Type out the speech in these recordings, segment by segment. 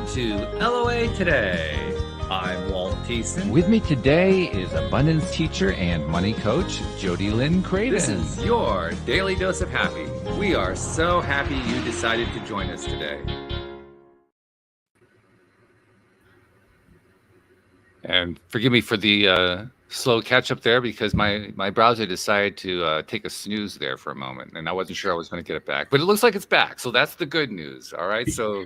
welcome to LOA Today. I'm Walt Thiessen. With me today is abundance teacher and money coach, Jodie Lynn Craven. This is your daily dose of happy. We are so happy you decided to join us today. And forgive me for the slow catch up there because my browser decided to take a snooze there for a moment, and I wasn't sure I was going to get it back. But it looks like it's back, so that's the good news. All right, so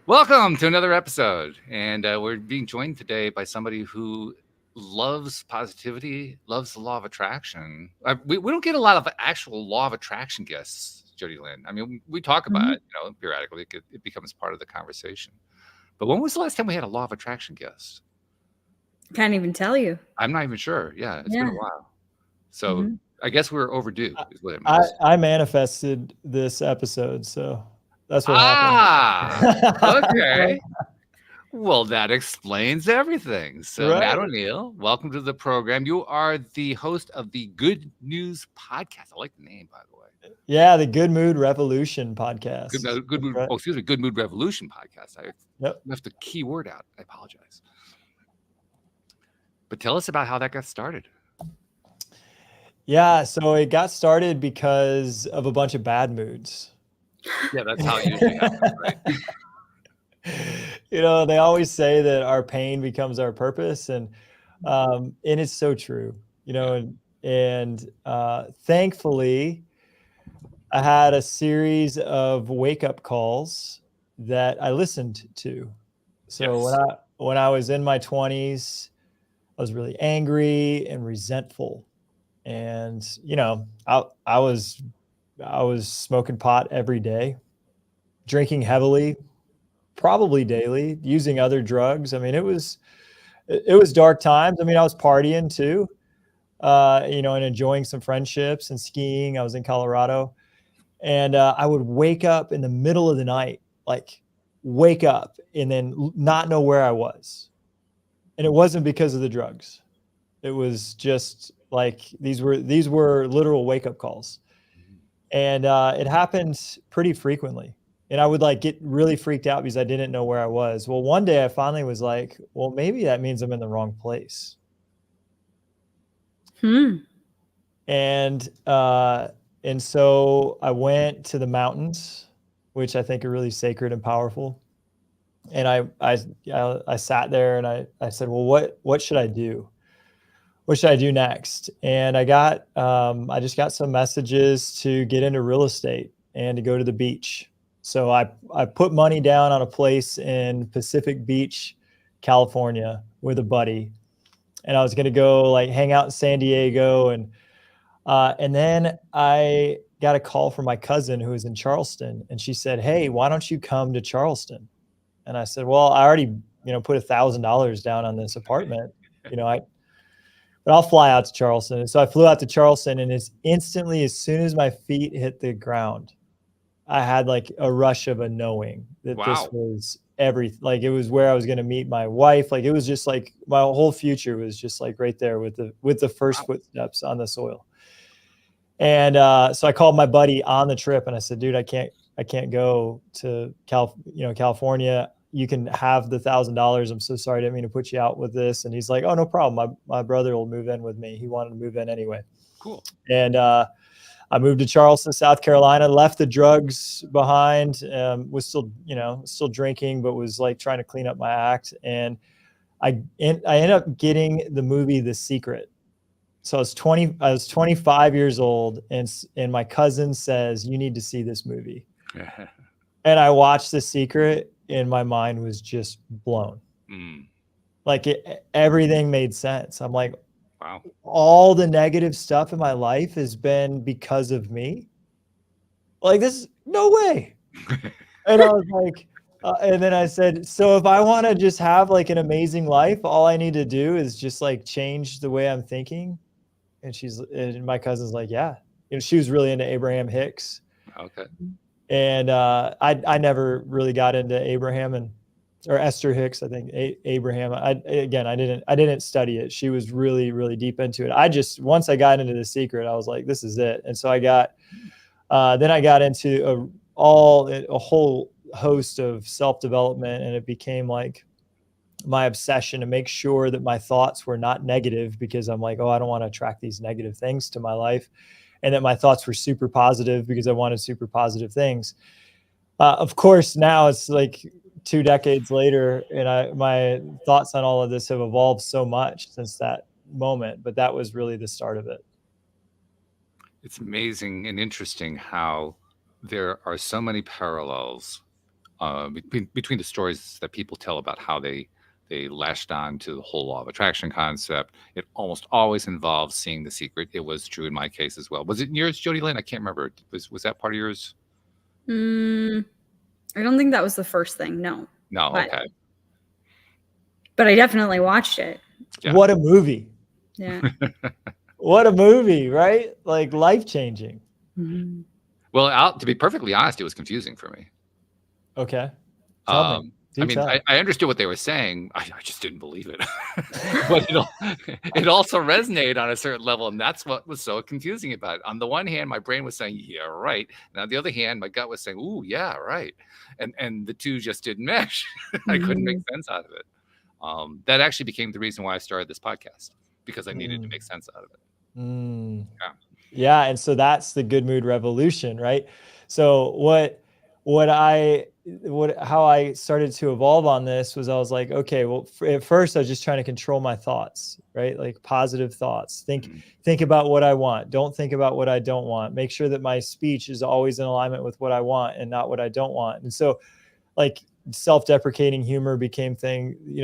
welcome to another episode, and we're being joined today by somebody who loves positivity, loves the law of attraction. We don't get a lot of actual law of attraction guests, Jodie Lynn. I mean, we talk about it, periodically. It becomes part of the conversation. But when was the last time we had a law of attraction guest? Can't even tell you. I'm not even sure. Yeah, it's been a while. So I guess we're overdue. Is what it means. I manifested this episode, so that's what happened. Okay. Well, that explains everything. So, Right. Matt O'Neill, welcome to the program. You are the host of the Good News Podcast. I like the name, by the way. Yeah, the Good Mood Revolution podcast. Good Mood. Right. Oh, excuse me. Good Mood Revolution podcast. I Yep. left the key word out. I apologize. But tell us about how that got started. Yeah, so it got started because of a bunch of bad moods. Yeah, that's how it usually happens, right? They always say that our pain becomes our purpose, and it's so true. And thankfully, I had a series of wake-up calls that I listened to. So Yes. when I was in my 20s, I was really angry and resentful, and I was smoking pot every day, drinking heavily, probably daily, using other drugs. I mean, it was dark times. I mean, I was partying too, and enjoying some friendships and skiing. I was in Colorado, and I would wake up in the middle of the night, like wake up and then not know where I was. And it wasn't because of the drugs. It was just like these were literal wake-up calls. And it happened pretty frequently. And I would get really freaked out because I didn't know where I was. Well, one day I finally was like, well, maybe that means I'm in the wrong place. And so I went to the mountains, which I think are really sacred and powerful. And I sat there and I said, well, what should I do? What should I do next? And I just got some messages to get into real estate and to go to the beach. So I put money down on a place in Pacific Beach, California with a buddy. And I was going to go hang out in San Diego. And then I got a call from my cousin who was in Charleston. And she said, hey, why don't you come to Charleston? And I said, well, I already, put $1,000 down on this apartment, but I'll fly out to Charleston. And so I flew out to Charleston, and as soon as my feet hit the ground, I had a rush of a knowing that this was it was where I was going to meet my wife. It was just my whole future was just right there with the first footsteps on the soil. And so I called my buddy on the trip and I said, dude, I can't go to California. You can have the $1,000. I'm so sorry. I didn't mean to put you out with this. And he's like, oh, no problem. My brother will move in with me. He wanted to move in anyway. Cool. And I moved to Charleston, South Carolina, left the drugs behind, was still drinking, but was trying to clean up my act. And I ended up getting the movie The Secret. So I was 25 years old, and my cousin says, you need to see this movie. And I watched The Secret, and my mind was just blown. Everything made sense. I'm like, wow, all the negative stuff in my life has been because of me. This, no way. And I was like, and then I said, so if I want to just have an amazing life, all I need to do is just change the way I'm thinking. And my cousin's like, yeah, she was really into Abraham Hicks. Okay. And I never really got into Abraham or Esther Hicks. I think Abraham. I didn't study it. She was really, really deep into it. Once I got into The Secret, I was like, this is it. And so then I got into a whole host of self-development, and it became like my obsession to make sure that my thoughts were not negative, because I'm like, oh, I don't want to attract these negative things to my life, and that my thoughts were super positive because I wanted super positive things. Of course, now it's like 2 decades later, and my thoughts on all of this have evolved so much since that moment, but that was really the start of it. It's amazing and interesting how there are so many parallels between the stories that people tell about how they latched on to the whole law of attraction concept. It almost always involves seeing The Secret. It was true in my case as well. Was it in yours, Jodie Lynn? I can't remember. Was that part of yours? I don't think that was the first thing. No. No. Okay. But I definitely watched it. Yeah. What a movie. Yeah. What a movie, right? Like life-changing. Mm-hmm. Well, to be perfectly honest, it was confusing for me. Okay. Tell me. I mean, I understood what they were saying. I just didn't believe it. But it also resonated on a certain level, and that's what was so confusing about it. On the one hand, my brain was saying, yeah, right. And on the other hand, my gut was saying, ooh, yeah, right. And the two just didn't mesh. I couldn't make sense out of it. That actually became the reason why I started this podcast, because I needed to make sense out of it. Yeah. And so that's the good mood revolution, right? So how I started to evolve on this was, I was like, okay, well, at first I was just trying to control my thoughts, right? Like positive thoughts. Think about what I want. Don't think about what I don't want. Make sure that my speech is always in alignment with what I want and not what I don't want. And so like self-deprecating humor became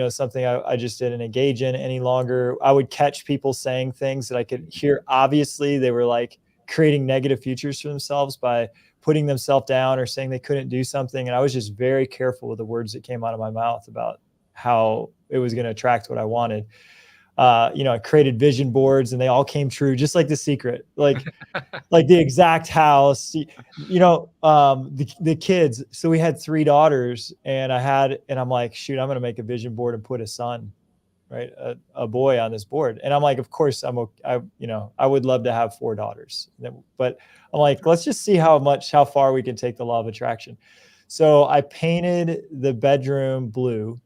something I just didn't engage in any longer. I would catch people saying things that I could hear. Obviously, they were like creating negative futures for themselves by putting themselves down or saying they couldn't do something. And I was just very careful with the words that came out of my mouth about how it was going to attract what I wanted. I created vision boards and they all came true, just like The Secret, like the exact house, the kids. So we had 3 daughters, and I'm like, shoot, I'm going to make a vision board and put a son, right? A boy on this board. And I'm like, of course I would love to have 4 daughters, but I'm like, let's just see how far we can take the law of attraction. So I painted the bedroom blue,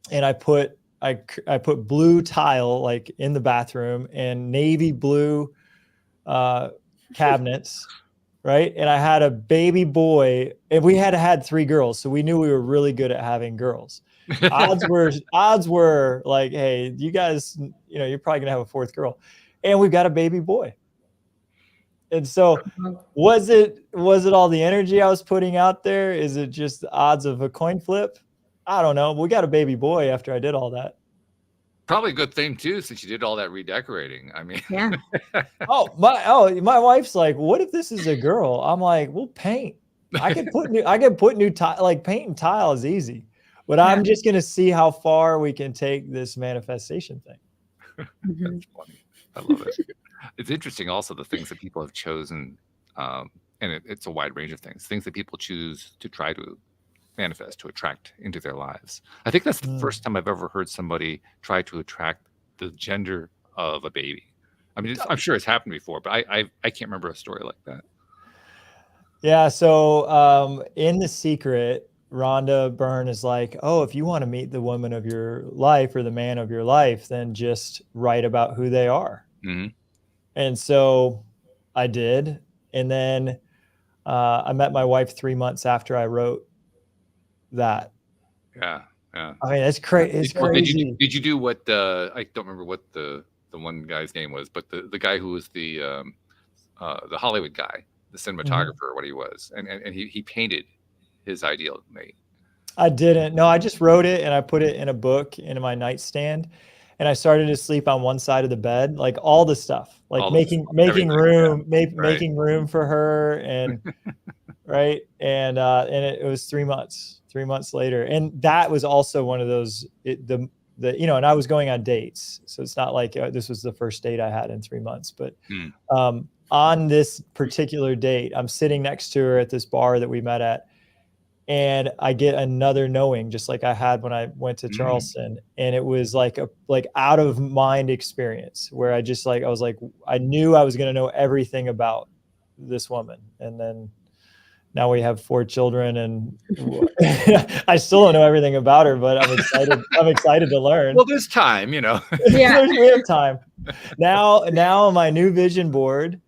and I put blue tile like in the bathroom and navy blue cabinets, right? And I had a baby boy, and we had 3 girls, so we knew we were really good at having girls. Odds were like, hey, you guys, you're probably gonna have a 4th girl, and we've got a baby boy. And so was it all the energy I was putting out there? Is it just the odds of a coin flip? I don't know. We got a baby boy after I did all that. Probably a good thing too, since you did all that redecorating. I mean, yeah. My wife's like, what if this is a girl? I'm like, well, paint. I can put new tile. Like paint and tile is easy, but I'm just gonna see how far we can take this manifestation thing. That's funny. I love it. It's interesting also the things that people have chosen, and it's a wide range of things that people choose to try to manifest, to attract into their lives. I think that's the first time I've ever heard somebody try to attract the gender of a baby. I mean, I'm sure it's happened before, but I can't remember a story like that. Yeah. So in The Secret, Rhonda Byrne is like, oh, if you want to meet the woman of your life or the man of your life, then just write about who they are. Mm-hmm. And so I did. And then I met my wife 3 months after I wrote that. Yeah. I mean, it's crazy. It's crazy. Did you do what I don't remember what the one guy's name was, but the guy who was the Hollywood guy, the cinematographer, or what he was, and he painted his ideal mate. I didn't. No, I just wrote it and I put it in a book in my nightstand, and I started to sleep on one side of the bed, like all the stuff, like making room for her, and right, and it was 3 months. 3 months later, and that was also one of those and I was going on dates, so it's not like this was the first date I had in 3 months, but on this particular date, I'm sitting next to her at this bar that we met at, and I get another knowing, just like I had when I went to Charleston, and it was like a out of mind experience where I was like, I knew I was going to know everything about this woman, and then now we have 4 children, and I still don't know everything about her, but I'm excited. I'm excited to learn. Well, there's time, you know. Yeah. We have time. Now my new vision board,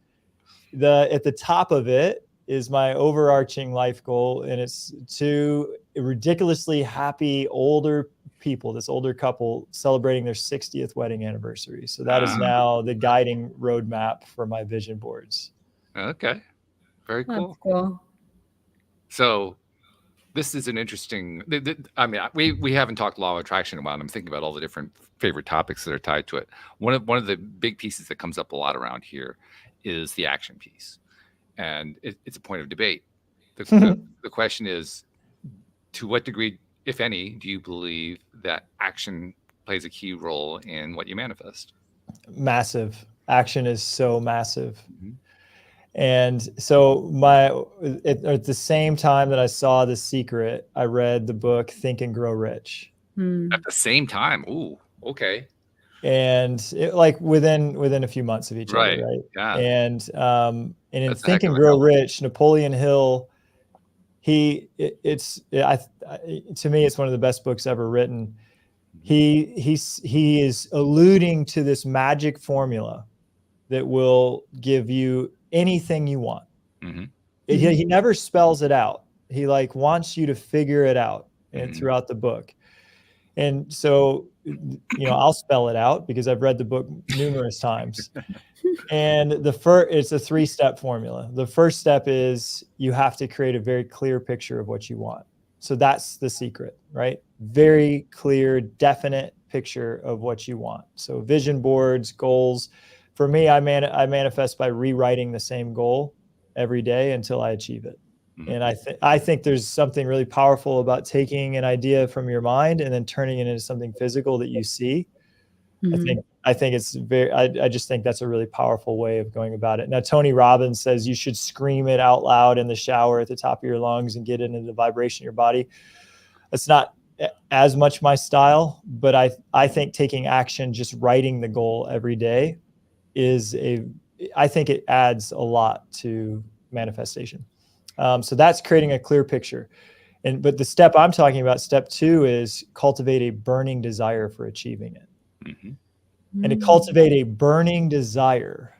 at the top of it is my overarching life goal, and it's to ridiculously happy older people, this older couple celebrating their 60th wedding anniversary. So that is now the guiding roadmap for my vision boards. Okay. Very cool. That's cool. So this is an interesting, I mean, we haven't talked law of attraction about. I'm thinking about all the different favorite topics that are tied to it. One of the big pieces that comes up a lot around here is the action piece. And it's a point of debate. The question is, to what degree, if any, do you believe that action plays a key role in what you manifest? Massive. Action is so massive. Mm-hmm. And so at the same time that I saw The Secret, I read the book Think and Grow Rich. At the same time. Ooh, okay. And within a few months of each other, right? Yeah. And in Think and Grow Rich, Napoleon Hill, to me, it's one of the best books ever written. He is alluding to this magic formula that will give you anything you want. Mm-hmm. He never spells it out. He wants you to figure it out throughout the book. And so, I'll spell it out because I've read the book numerous times. And it's a 3-step formula. The first step is you have to create a very clear picture of what you want. So that's the secret, right? Very clear, definite picture of what you want. So vision boards, goals. For me, I manifest by rewriting the same goal every day until I achieve it. Mm-hmm. And I think there's something really powerful about taking an idea from your mind and then turning it into something physical that you see. Mm-hmm. I think it's I just think that's a really powerful way of going about it. Now, Tony Robbins says you should scream it out loud in the shower at the top of your lungs and get it into the vibration of your body. It's not as much my style, but I think taking action, just writing the goal every day I think it adds a lot to manifestation. So that's creating a clear picture. But the step I'm talking about, step 2, is cultivate a burning desire for achieving it. Mm-hmm. And to cultivate a burning desire.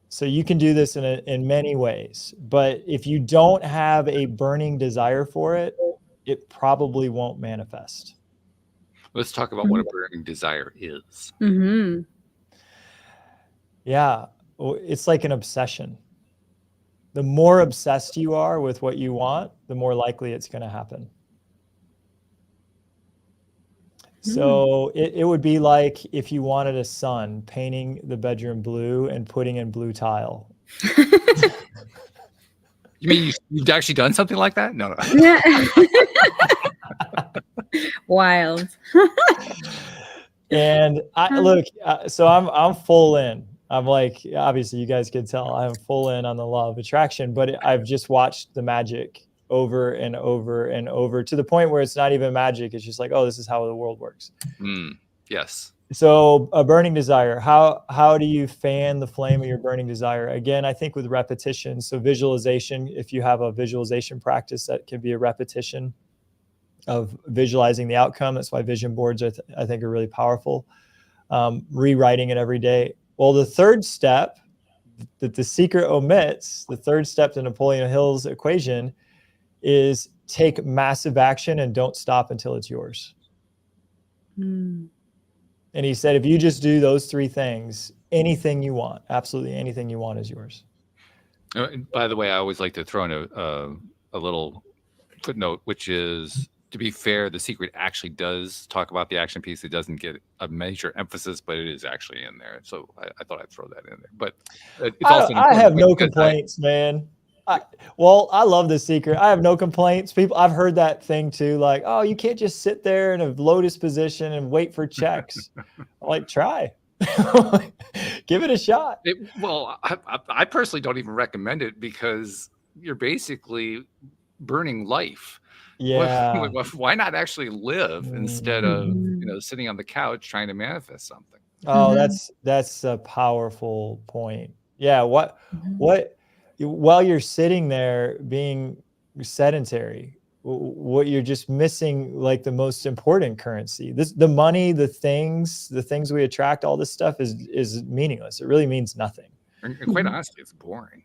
So you can do this in many ways, but if you don't have a burning desire for it, it probably won't manifest. Let's talk about what a burning desire is. Mm-hmm. Yeah, it's like an obsession. The more obsessed you are with what you want, the more likely it's going to happen. So it would be like if you wanted a son, painting the bedroom blue and putting in blue tile. You mean you've actually done something like that? No. Wild. And so I'm full in. I'm obviously you guys can tell I'm full in on the law of attraction, but I've just watched the magic over and over and over to the point where it's not even magic. It's just oh, this is how the world works. Yes. So a burning desire, how do you fan the flame of your burning desire? Again, I think with repetition. So visualization, if you have a visualization practice, that can be a repetition of visualizing the outcome. That's why vision boards I think are really powerful. Rewriting it every day. Well, the third step that The Secret omits, the third step to Napoleon Hill's equation, is take massive action and don't stop until it's yours. And he said, if you just do those 3 things, anything you want, absolutely anything you want is yours. By the way, I always like to throw in a little footnote, which is, to be fair, The Secret actually does talk about the action piece. It doesn't get a major emphasis, but it is actually in there. So I thought I'd throw that in there. But it's also I have no complaints, man. I love The Secret. I have no complaints. I've heard that thing too, oh, you can't just sit there in a lotus position and wait for checks. Try. Give it a shot. I personally don't even recommend it because you're basically burning life. Yeah. Why not actually live instead of sitting on the couch trying to manifest something? Oh, that's a powerful point. Yeah. while you're sitting there being sedentary, what you're just missing, like the most important currency. The money, the things we attract, all this stuff is meaningless. It really means nothing. And quite honestly, it's boring.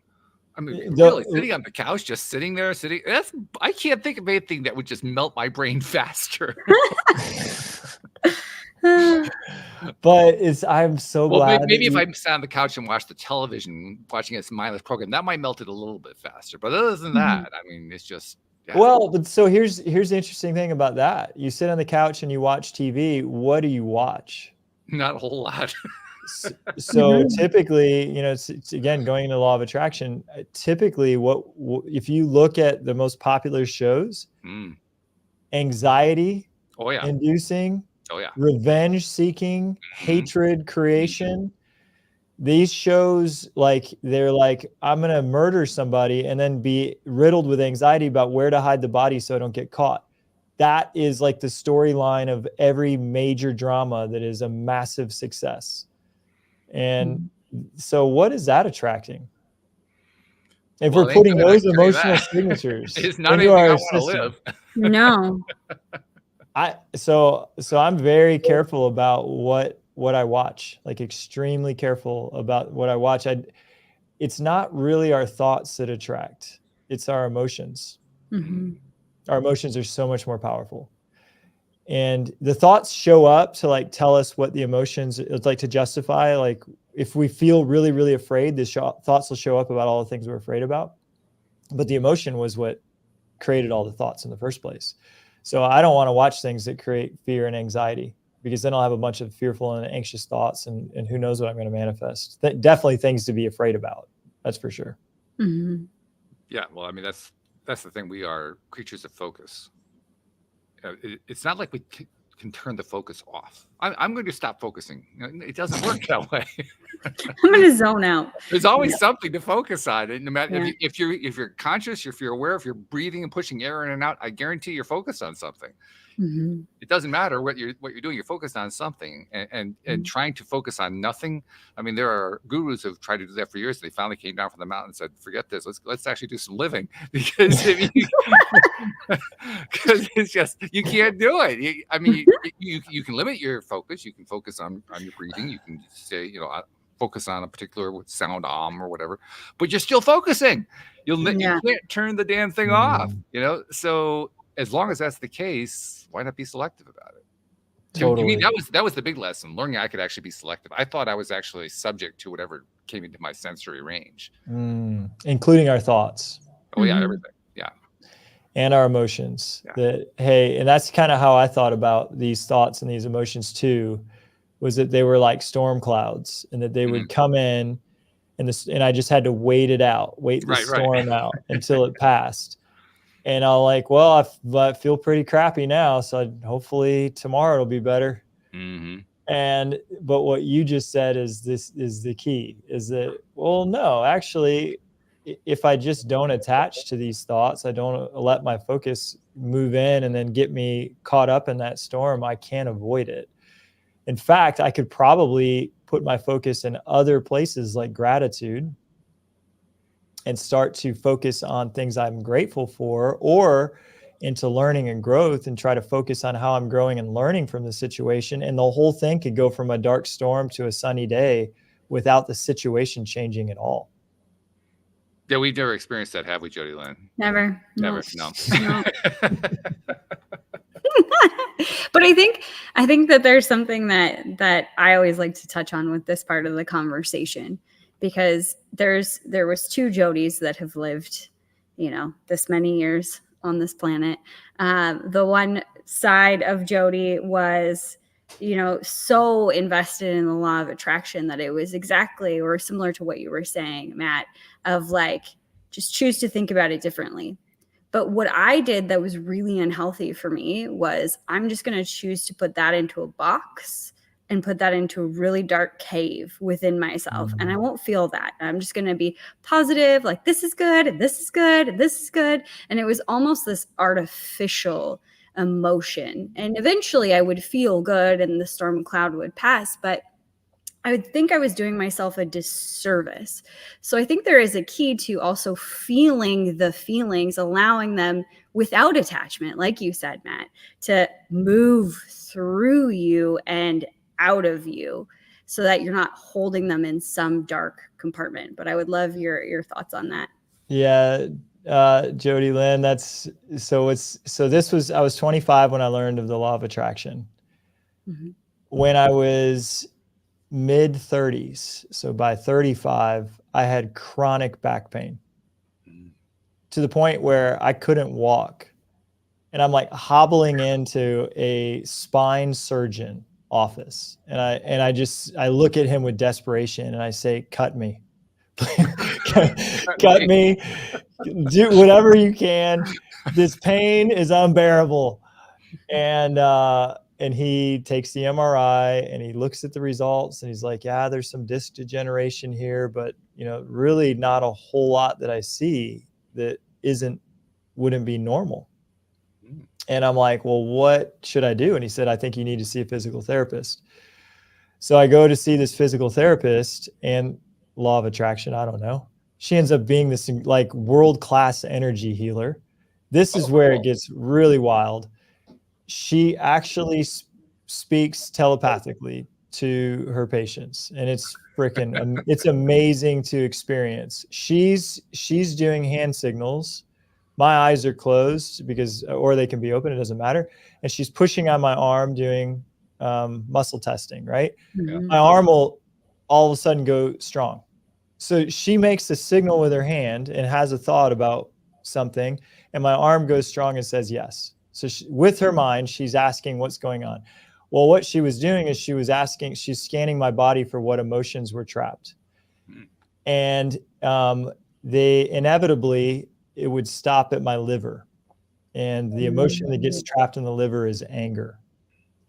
I mean, The- really, sitting on the couch, just sitting there, I can't think of anything that would just melt my brain faster. Uh, I'm so Well, glad. maybe if I sat on the couch and watched the television, watching this mindless program, that might melt it a little bit faster. But other than that, I mean, it's just, yeah. Well, but so here's the interesting thing about that. You sit on the couch and you watch TV. What do you watch? Not a whole lot. So typically, it's again, going into the law of attraction, typically if you look at the most popular shows, anxiety Oh, yeah. inducing, Oh, yeah. revenge seeking, hatred creation, these shows, they're like, I'm going to murder somebody and then be riddled with anxiety about where to hide the body so I don't get caught. That is like the storyline of every major drama that is a massive success. And so what is that attracting? If Well, we're it ain't putting good, I those can tell you emotional that. signatures It's not into anything I our want to system. live. no. So I'm very careful about what I watch, like extremely careful about what I watch. It's not really our thoughts that attract, it's our emotions. Mhm. Our emotions are so much more powerful. And the thoughts show up to like tell us what the emotions, it's like to justify, like if we feel really, really afraid, thoughts will show up about all the things we're afraid about. But the emotion was what created all the thoughts in the first place. So I don't want to watch things that create fear and anxiety, because then I'll have a bunch of fearful and anxious thoughts, and who knows what I'm going to manifest. Definitely things to be afraid about. That's for sure. Mhm. Yeah, well, I mean, that's the thing. We are creatures of focus. It's not like we can turn the focus off. I'm going to stop focusing. It doesn't work that way. I'm going to zone out. There's always something to focus on. And no matter Yeah. if you're conscious, if you're aware, if you're breathing and pushing air in and out, I guarantee you're focused on something. Mhm. It doesn't matter what you're doing. You're focused on something, and trying to focus on nothing. I mean, there are gurus who've tried to do that for years. They finally came down from the mountain and said, "Forget this. Let's actually do some living," because because it's just you can't do it. You can limit your focus. You can focus on your breathing. You can say, focus on a particular sound or whatever, but you're still focusing. You can't turn the damn thing off. So as long as that's the case, why not be selective about it? Totally. To me, that was the big lesson. Learning I could actually be selective. I thought I was actually subject to whatever came into my sensory range, including our thoughts. Oh yeah, everything. Yeah, and our emotions. Yeah. And that's kind of how I thought about these thoughts and these emotions too. Was that they were like storm clouds, and that they would come in, and I just had to wait the storm out until it passed. And I'm like, well, I feel pretty crappy now, so hopefully tomorrow it'll be better. But what you just said is the key, is that, well, no, actually, if I just don't attach to these thoughts, I don't let my focus move in and then get me caught up in that storm, I can't avoid it. In fact, I could probably put my focus in other places like gratitude, and start to focus on things I'm grateful for, or into learning and growth, and try to focus on how I'm growing and learning from the situation. And the whole thing could go from a dark storm to a sunny day without the situation changing at all. Yeah, we've never experienced that, have we, Jodie Lynn? Never. No. But I think that there's something that I always like to touch on with this part of the conversation, because there was two Jodies that have lived, this many years on this planet. The one side of Jodie was, so invested in the law of attraction that it was exactly or similar to what you were saying, Matt, of like, just choose to think about it differently. But what I did that was really unhealthy for me was, I'm just going to choose to put that into a box and put that into a really dark cave within myself. And I won't feel that. I'm just going to be positive, like this is good, and this is good, and this is good. And it was almost this artificial emotion. And eventually I would feel good and the storm cloud would pass. But I would think I was doing myself a disservice. So I think there is a key to also feeling the feelings, allowing them without attachment, like you said, Matt, to move through you and out of you so that you're not holding them in some dark compartment. But I would love your thoughts on that. Yeah, Jodie Lynn, I was 25 when I learned of the law of attraction. Mm-hmm. When I was mid 30s, so by 35, I had chronic back pain to the point where I couldn't walk. And I'm like hobbling into a spine surgeon office. And I look at him with desperation and I say, cut me. Cut me. Do whatever you can. This pain is unbearable. And he takes the MRI and he looks at the results and he's like, yeah, there's some disc degeneration here, but really not a whole lot that I see that wouldn't be normal. And I'm like, well, what should I do? And he said, I think you need to see a physical therapist. So I go to see this physical therapist, and law of attraction, I don't know. She ends up being this like world-class energy healer. This is where it gets really wild. She actually speaks telepathically to her patients, and it's it's amazing to experience. She's doing hand signals. My eyes are closed or they can be open, it doesn't matter. And she's pushing on my arm doing muscle testing, right? Mm-hmm. My arm will all of a sudden go strong. So she makes a signal with her hand and has a thought about something, and my arm goes strong and says yes. So with her mind, she's asking what's going on. Well, what she was doing is she's scanning my body for what emotions were trapped. And they inevitably, it would stop at my liver. And the emotion that gets trapped in the liver is anger.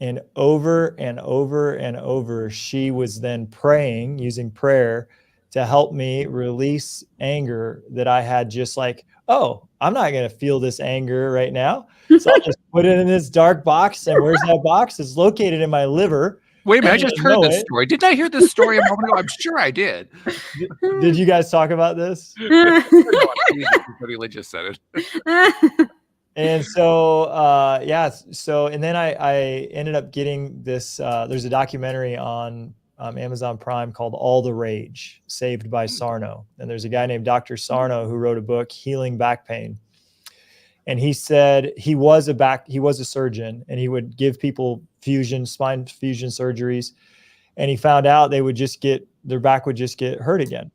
And over and over and over, she was then praying, using prayer to help me release anger that I had, just like, oh, I'm not going to feel this anger right now. So I'll just put it in this dark box. And where's that box? It's located in my liver. Wait a minute, I just heard this story. Didn't I hear this story a moment ago? I'm sure I did. Did you guys talk about this? Somebody just said it. And so, and then I ended up getting this, there's a documentary on Amazon Prime called All the Rage, Saved by Sarno. And there's a guy named Dr. Sarno who wrote a book, Healing Back Pain. And he said he was a surgeon, and he would give people spine fusion surgeries. And he found out their back would just get hurt again.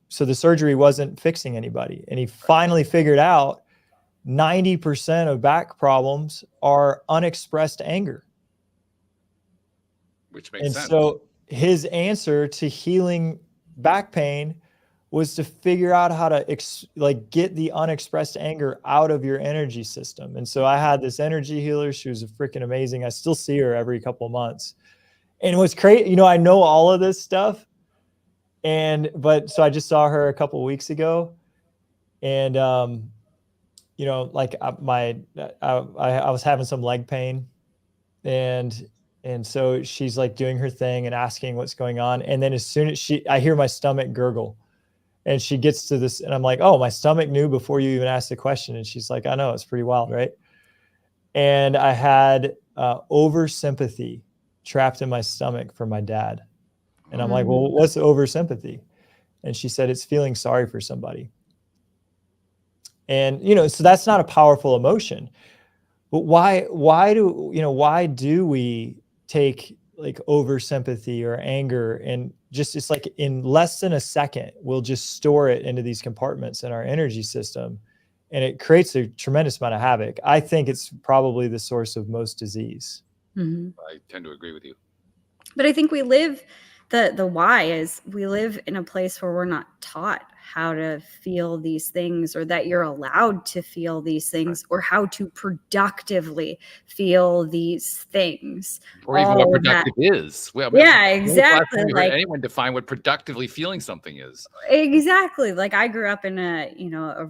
So the surgery wasn't fixing anybody. And he finally figured out 90% of back problems are unexpressed anger. Which makes sense. And so his answer to healing back pain was to figure out how to get the unexpressed anger out of your energy system. And so I had this energy healer. She was freaking amazing. I still see her every couple of months. And what's crazy, I know all of this stuff. So I just saw her a couple of weeks ago, and I was having some leg pain, and so she's like doing her thing and asking what's going on. And then as soon as I hear my stomach gurgle, and she gets to this, and I'm like, oh, my stomach knew before you even asked the question. And she's like, I know, it's pretty wild, right? And I had over sympathy trapped in my stomach for my dad. And I'm like, well, what's over sympathy? And she said, it's feeling sorry for somebody. And, so that's not a powerful emotion. But why do we take like over sympathy or anger, and just, it's like in less than a second, we'll just store it into these compartments in our energy system, and it creates a tremendous amount of havoc. I think it's probably the source of most disease. Mm-hmm. I tend to agree with you. But I think we live, the why is we live in a place where we're not taught how to feel these things, or that you're allowed to feel these things, or how to productively feel these things. Or even what All of that. productive is. Well, Yeah, when was the last time exactly. you heard Like, anyone define what productively feeling something is? exactly. Like, I grew up in a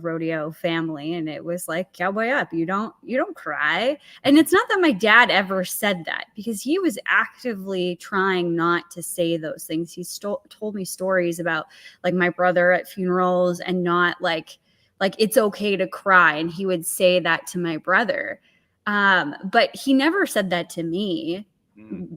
rodeo family, and it was like, cowboy up, you don't cry. And it's not that my dad ever said that, because he was actively trying not to say those things. He told me stories about like my brother at funerals, and not like it's okay to cry, and he would say that to my brother. But he never said that to me,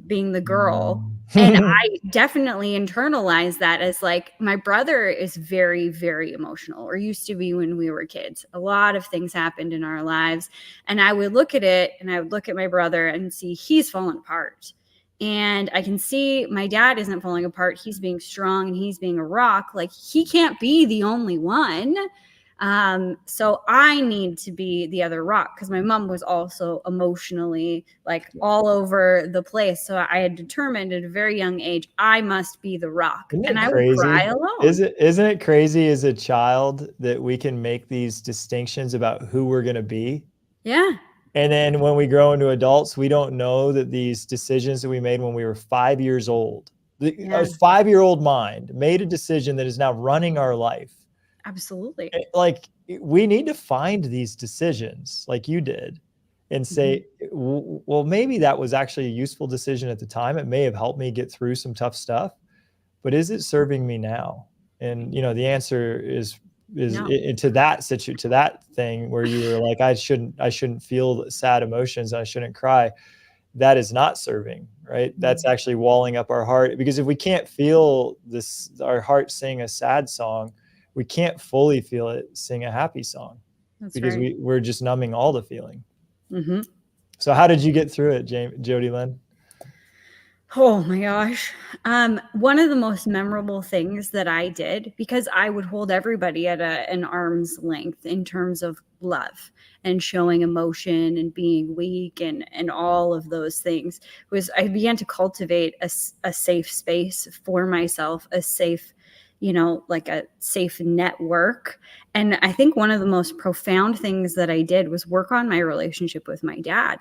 being the girl. And I definitely internalized that as like, my brother is very, very emotional, or used to be when we were kids. A lot of things happened in our lives. And I would look at it, and I would look at my brother and see he's fallen apart. And I can see my dad isn't falling apart. He's being strong, and he's being a rock. Like, he can't be the only one. So I need to be the other rock, because my mom was also emotionally like all over the place. So I had determined at a very young age, I must be the rock. And I would cry alone. Isn't it crazy as a child that we can make these distinctions about who we're going to be? Yeah. And then when we grow into adults, we don't know that these decisions that we made when we were 5 years old, a 5-year-old mind made a decision that is now running our life. Absolutely. Like, we need to find these decisions like you did, and say, well, maybe that was actually a useful decision at the time. It may have helped me get through some tough stuff, but is it serving me now? And, the answer is No. to that thing where you were like, I shouldn't feel sad emotions. I shouldn't cry. That is not serving, right? That's actually walling up our heart, because if we can't feel our heart sing a sad song, we can't fully feel it sing a happy song. That's because right. we're just numbing all the feeling. Mm-hmm. So how did you get through it, Jodie Lynn? Oh my gosh. One of the most memorable things that I did, because I would hold everybody at an arm's length in terms of love and showing emotion and being weak and all of those things, was I began to cultivate a safe space for myself, a safe, like a safe network. And I think one of the most profound things that I did was work on my relationship with my dad.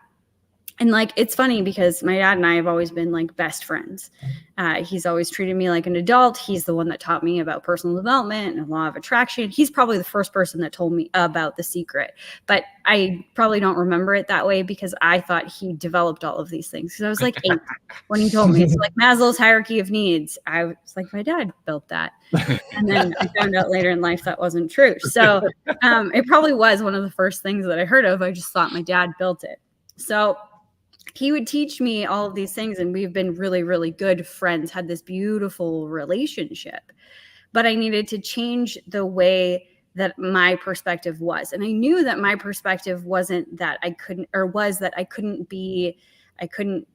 And like, it's funny because my dad and I have always been like best friends. He's always treated me like an adult. He's the one that taught me about personal development and law of attraction. He's probably the first person that told me about The Secret, but I probably don't remember it that way because I thought he developed all of these things. Because I was like 8 when he told me. It's like Maslow's hierarchy of needs. I was like, my dad built that. And then I found out later in life that wasn't true. So it probably was one of the first things that I heard of. I just thought my dad built it. So he would teach me all of these things, and we've been really, really good friends, had this beautiful relationship. But I needed to change the way that my perspective was. And I knew that my perspective wasn't that I couldn't, or was that I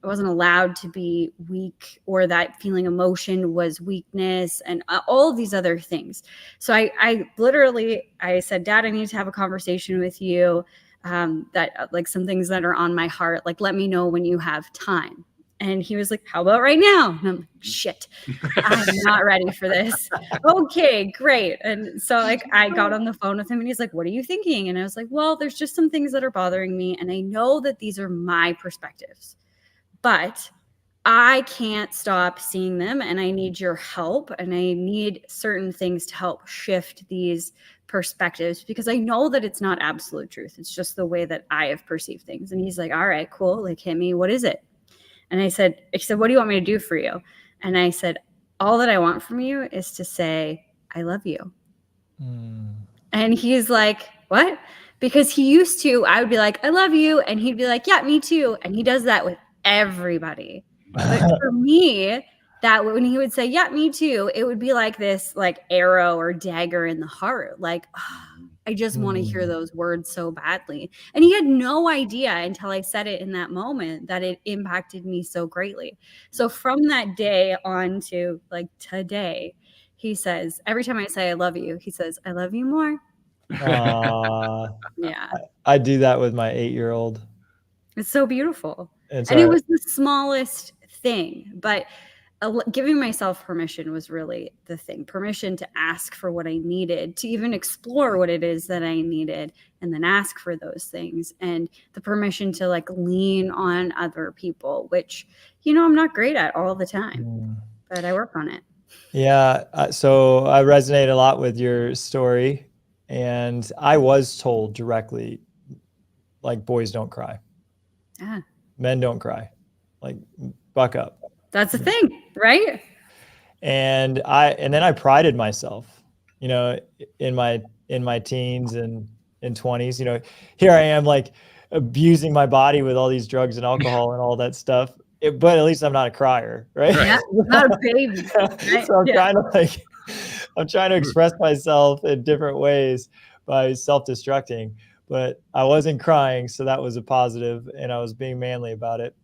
wasn't allowed to be weak, or that feeling emotion was weakness, and all of these other things. So I said, Dad, I need to have a conversation with you. That like some things that are on my heart, like, let me know when you have time. And he was like, how about right now? And I'm like, shit, I'm not ready for this. Okay, great. And so like I got on the phone with him, and he's like, what are you thinking? And I was like, well, there's just some things that are bothering me, and I know that these are my perspectives, but I can't stop seeing them, and I need your help, and I need certain things to help shift these perspectives, because I know that it's not absolute truth. It's just the way that I have perceived things. And he's like, all right, cool. Like, hit me. What is it? And I said, what do you want me to do for you? And I said, all that I want from you is to say, I love you. And he's like, what? Because he used to, I would be like, I love you. And he'd be like, yeah, me too. And he does that with everybody. But for me, that when he would say, yeah, me too, it would be like this like arrow or dagger in the heart. Like, oh, I just want to hear those words so badly. And he had no idea until I said it in that moment that it impacted me so greatly. So from that day on to like today, he says, every time I say I love you, he says, I love you more. Yeah. I do that with my 8-year-old. It's so beautiful. And it was the smallest thing, but giving myself permission was really the thing. Permission to ask for what I needed, to even explore what it is that I needed, and then ask for those things. And the permission to like lean on other people, which, you know, I'm not great at all the time, but I work on it. Yeah. So I resonate a lot with your story. And I was told directly, like, boys don't cry. Men don't cry. Like, buck up. That's the thing, right? And then I prided myself, you know, in my teens and in 20s, you know, here I am like abusing my body with all these drugs and alcohol and all that stuff. But at least I'm not a crier, right? Yeah, not a baby. Right? So I'm trying to express myself in different ways by self-destructing, but I wasn't crying. So that was a positive, and I was being manly about it.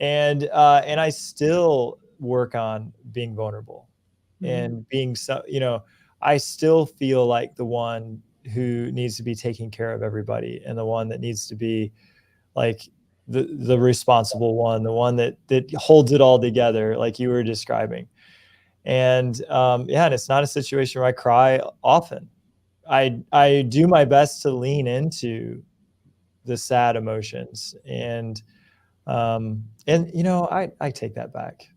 And I still work on being vulnerable and being, so, you know, I still feel like the one who needs to be taking care of everybody, and the one that needs to be like the responsible one, the one that holds it all together, like you were describing. And yeah, and it's not a situation where I cry often. I do my best to lean into the sad emotions, and you know, I take that back.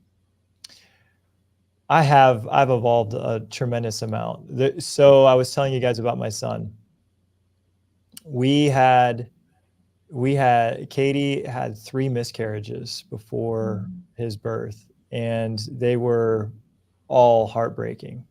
I've evolved a tremendous amount. So I was telling you guys about my son. Katie had 3 miscarriages before his birth, and they were all heartbreaking.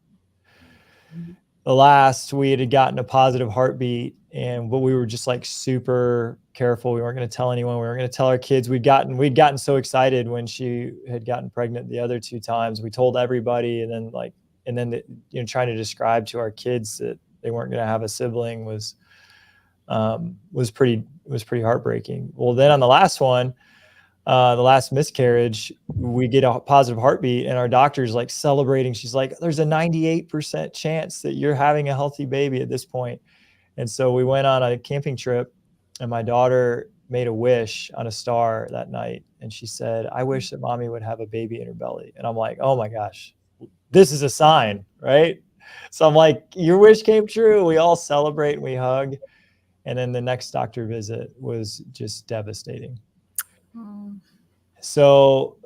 The last, we had gotten a positive heartbeat, but we were just like super careful. We weren't going to tell anyone. We weren't going to tell our kids. We'd gotten so excited when she had gotten pregnant the other 2 times. We told everybody, and then you know, trying to describe to our kids that they weren't going to have a sibling was pretty heartbreaking. Well, then on the last one, the last miscarriage, we get a positive heartbeat, and our doctor's like celebrating. She's like, there's a 98% chance that you're having a healthy baby at this point. And so we went on a camping trip, and my daughter made a wish on a star that night. And she said, I wish that mommy would have a baby in her belly. And I'm like, oh my gosh, this is a sign, right? So I'm like, your wish came true. We all celebrate and we hug. And then the next doctor visit was just devastating. So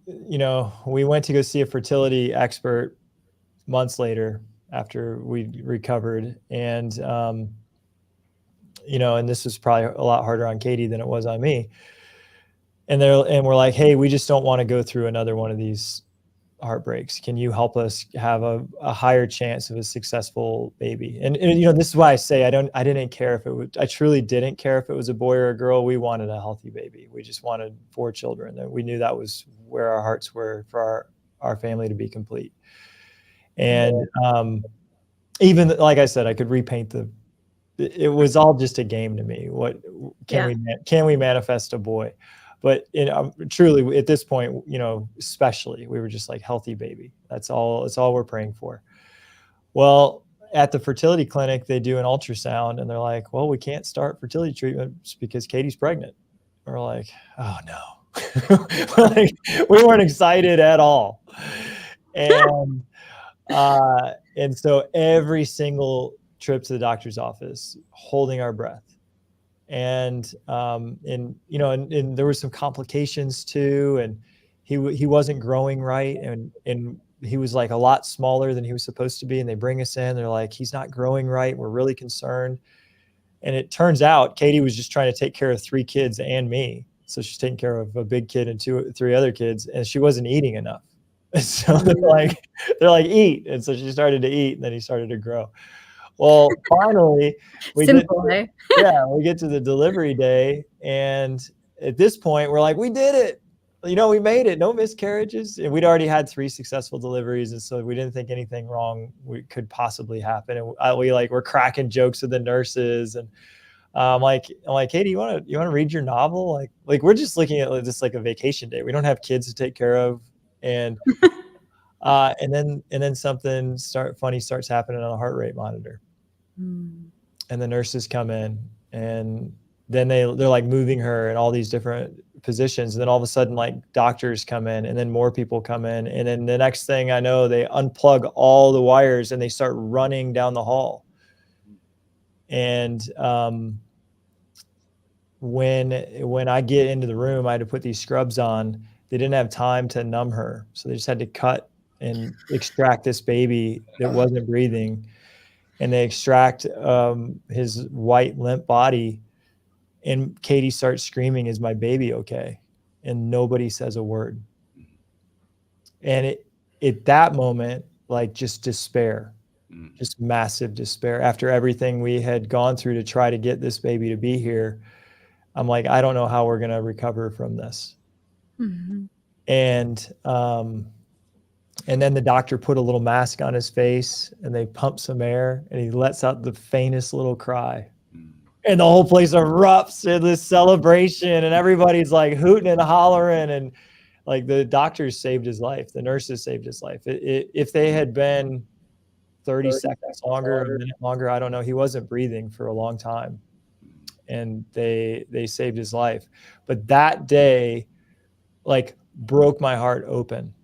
you know, we went to go see a fertility expert months later after we recovered. And, you know, and this was probably a lot harder on Katie than it was on me. And we're like, hey, we just don't want to go through another one of these heartbreaks. Can you help us have a higher chance of a successful baby? And you know, this is why I say I didn't care if it was, I truly didn't care if it was a boy or a girl. We wanted a healthy baby. We just wanted 4 children. And we knew that was where our hearts were for our family to be complete. And even like I said, I could repaint it was all just a game to me. What can we manifest a boy? But truly, at this point, you know, especially, we were just like, healthy baby. That's all we're praying for. Well, at the fertility clinic, they do an ultrasound, and they're like, well, we can't start fertility treatments because Katie's pregnant. We're like, oh no. Like, we weren't excited at all. And so every single trip to the doctor's office, holding our breath. And you know, and there were some complications too, and he wasn't growing right, and he was like a lot smaller than he was supposed to be. And they bring us in, they're like, he's not growing right. We're really concerned. And it turns out Katie was just trying to take care of 3 kids and me. So she's taking care of a big kid and 3 other kids, and she wasn't eating enough. And so they're like, eat. And so she started to eat, and then he started to grow. Well, finally, we get to the delivery day. And at this point, we're like, we did it. You know, we made it. No miscarriages. And we'd already had 3 successful deliveries. And so we didn't think anything wrong could possibly happen. And we're cracking jokes with the nurses. And I'm like, Katie, you want to read your novel? Like we're just looking at this like a vacation day. We don't have kids to take care of. And and then something funny starts happening on the heart rate monitor. And the nurses come in, and then they're like moving her in all these different positions. And then all of a sudden, like, doctors come in, and then more people come in. And then the next thing I know, they unplug all the wires and they start running down the hall. And when I get into the room, I had to put these scrubs on. They didn't have time to numb her. So they just had to cut and extract this baby that wasn't breathing. And they extract his white, limp body. And Katie starts screaming, "Is my baby okay?" And nobody says a word. And at that moment, like, just despair, just massive despair. After everything we had gone through to try to get this baby to be here, I'm like, I don't know how we're going to recover from this. Mm-hmm. And then the doctor put a little mask on his face, and they pump some air, and he lets out the faintest little cry. And the whole place erupts in this celebration, and everybody's like hooting and hollering. And like, the doctors saved his life. The nurses saved his life. If they had been 30 seconds longer, a minute longer, I don't know. He wasn't breathing for a long time, and they saved his life. But that day, like, broke my heart open.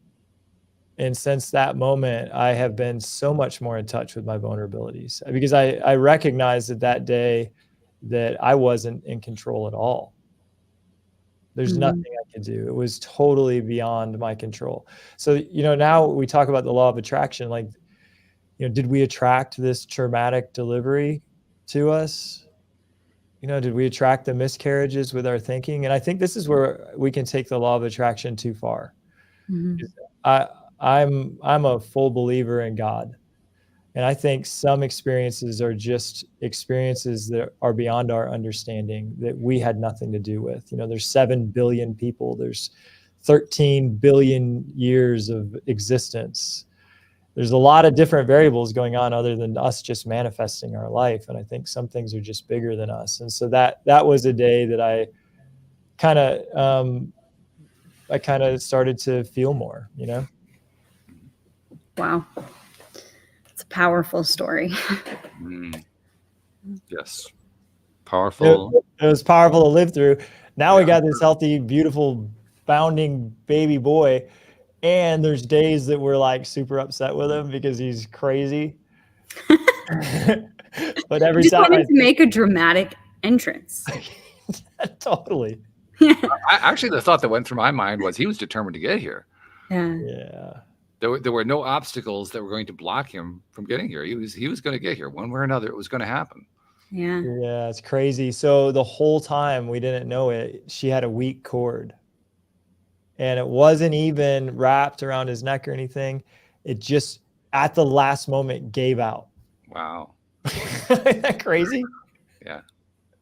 And since that moment, I have been so much more in touch with my vulnerabilities, because I recognized that day that I wasn't in control at all. There's nothing I could do. It was totally beyond my control. So, now we talk about the law of attraction. Like, did we attract this traumatic delivery to us? Did we attract the miscarriages with our thinking? And I think this is where we can take the law of attraction too far. I'm a full believer in God. And I think some experiences are just experiences that are beyond our understanding, that we had nothing to do with. There's 7 billion people. There's 13 billion years of existence. There's a lot of different variables going on other than us just manifesting our life. And I think some things are just bigger than us. And so that was a day that I kind of started to feel more, Wow. It's a powerful story. Yes. Powerful. It was powerful to live through. Now we got this healthy, beautiful, bounding baby boy. And there's days that we're like super upset with him because he's crazy. But every just time wanted to make a dramatic entrance. Totally. Actually, the thought that went through my mind was he was determined to get here. Yeah. There were no obstacles that were going to block him from getting here. He was going to get here one way or another. It was going to happen. Yeah. Yeah, it's crazy. So the whole time we didn't know it, she had a weak cord. And it wasn't even wrapped around his neck or anything. It just, at the last moment, gave out. Wow. Isn't that crazy? Yeah.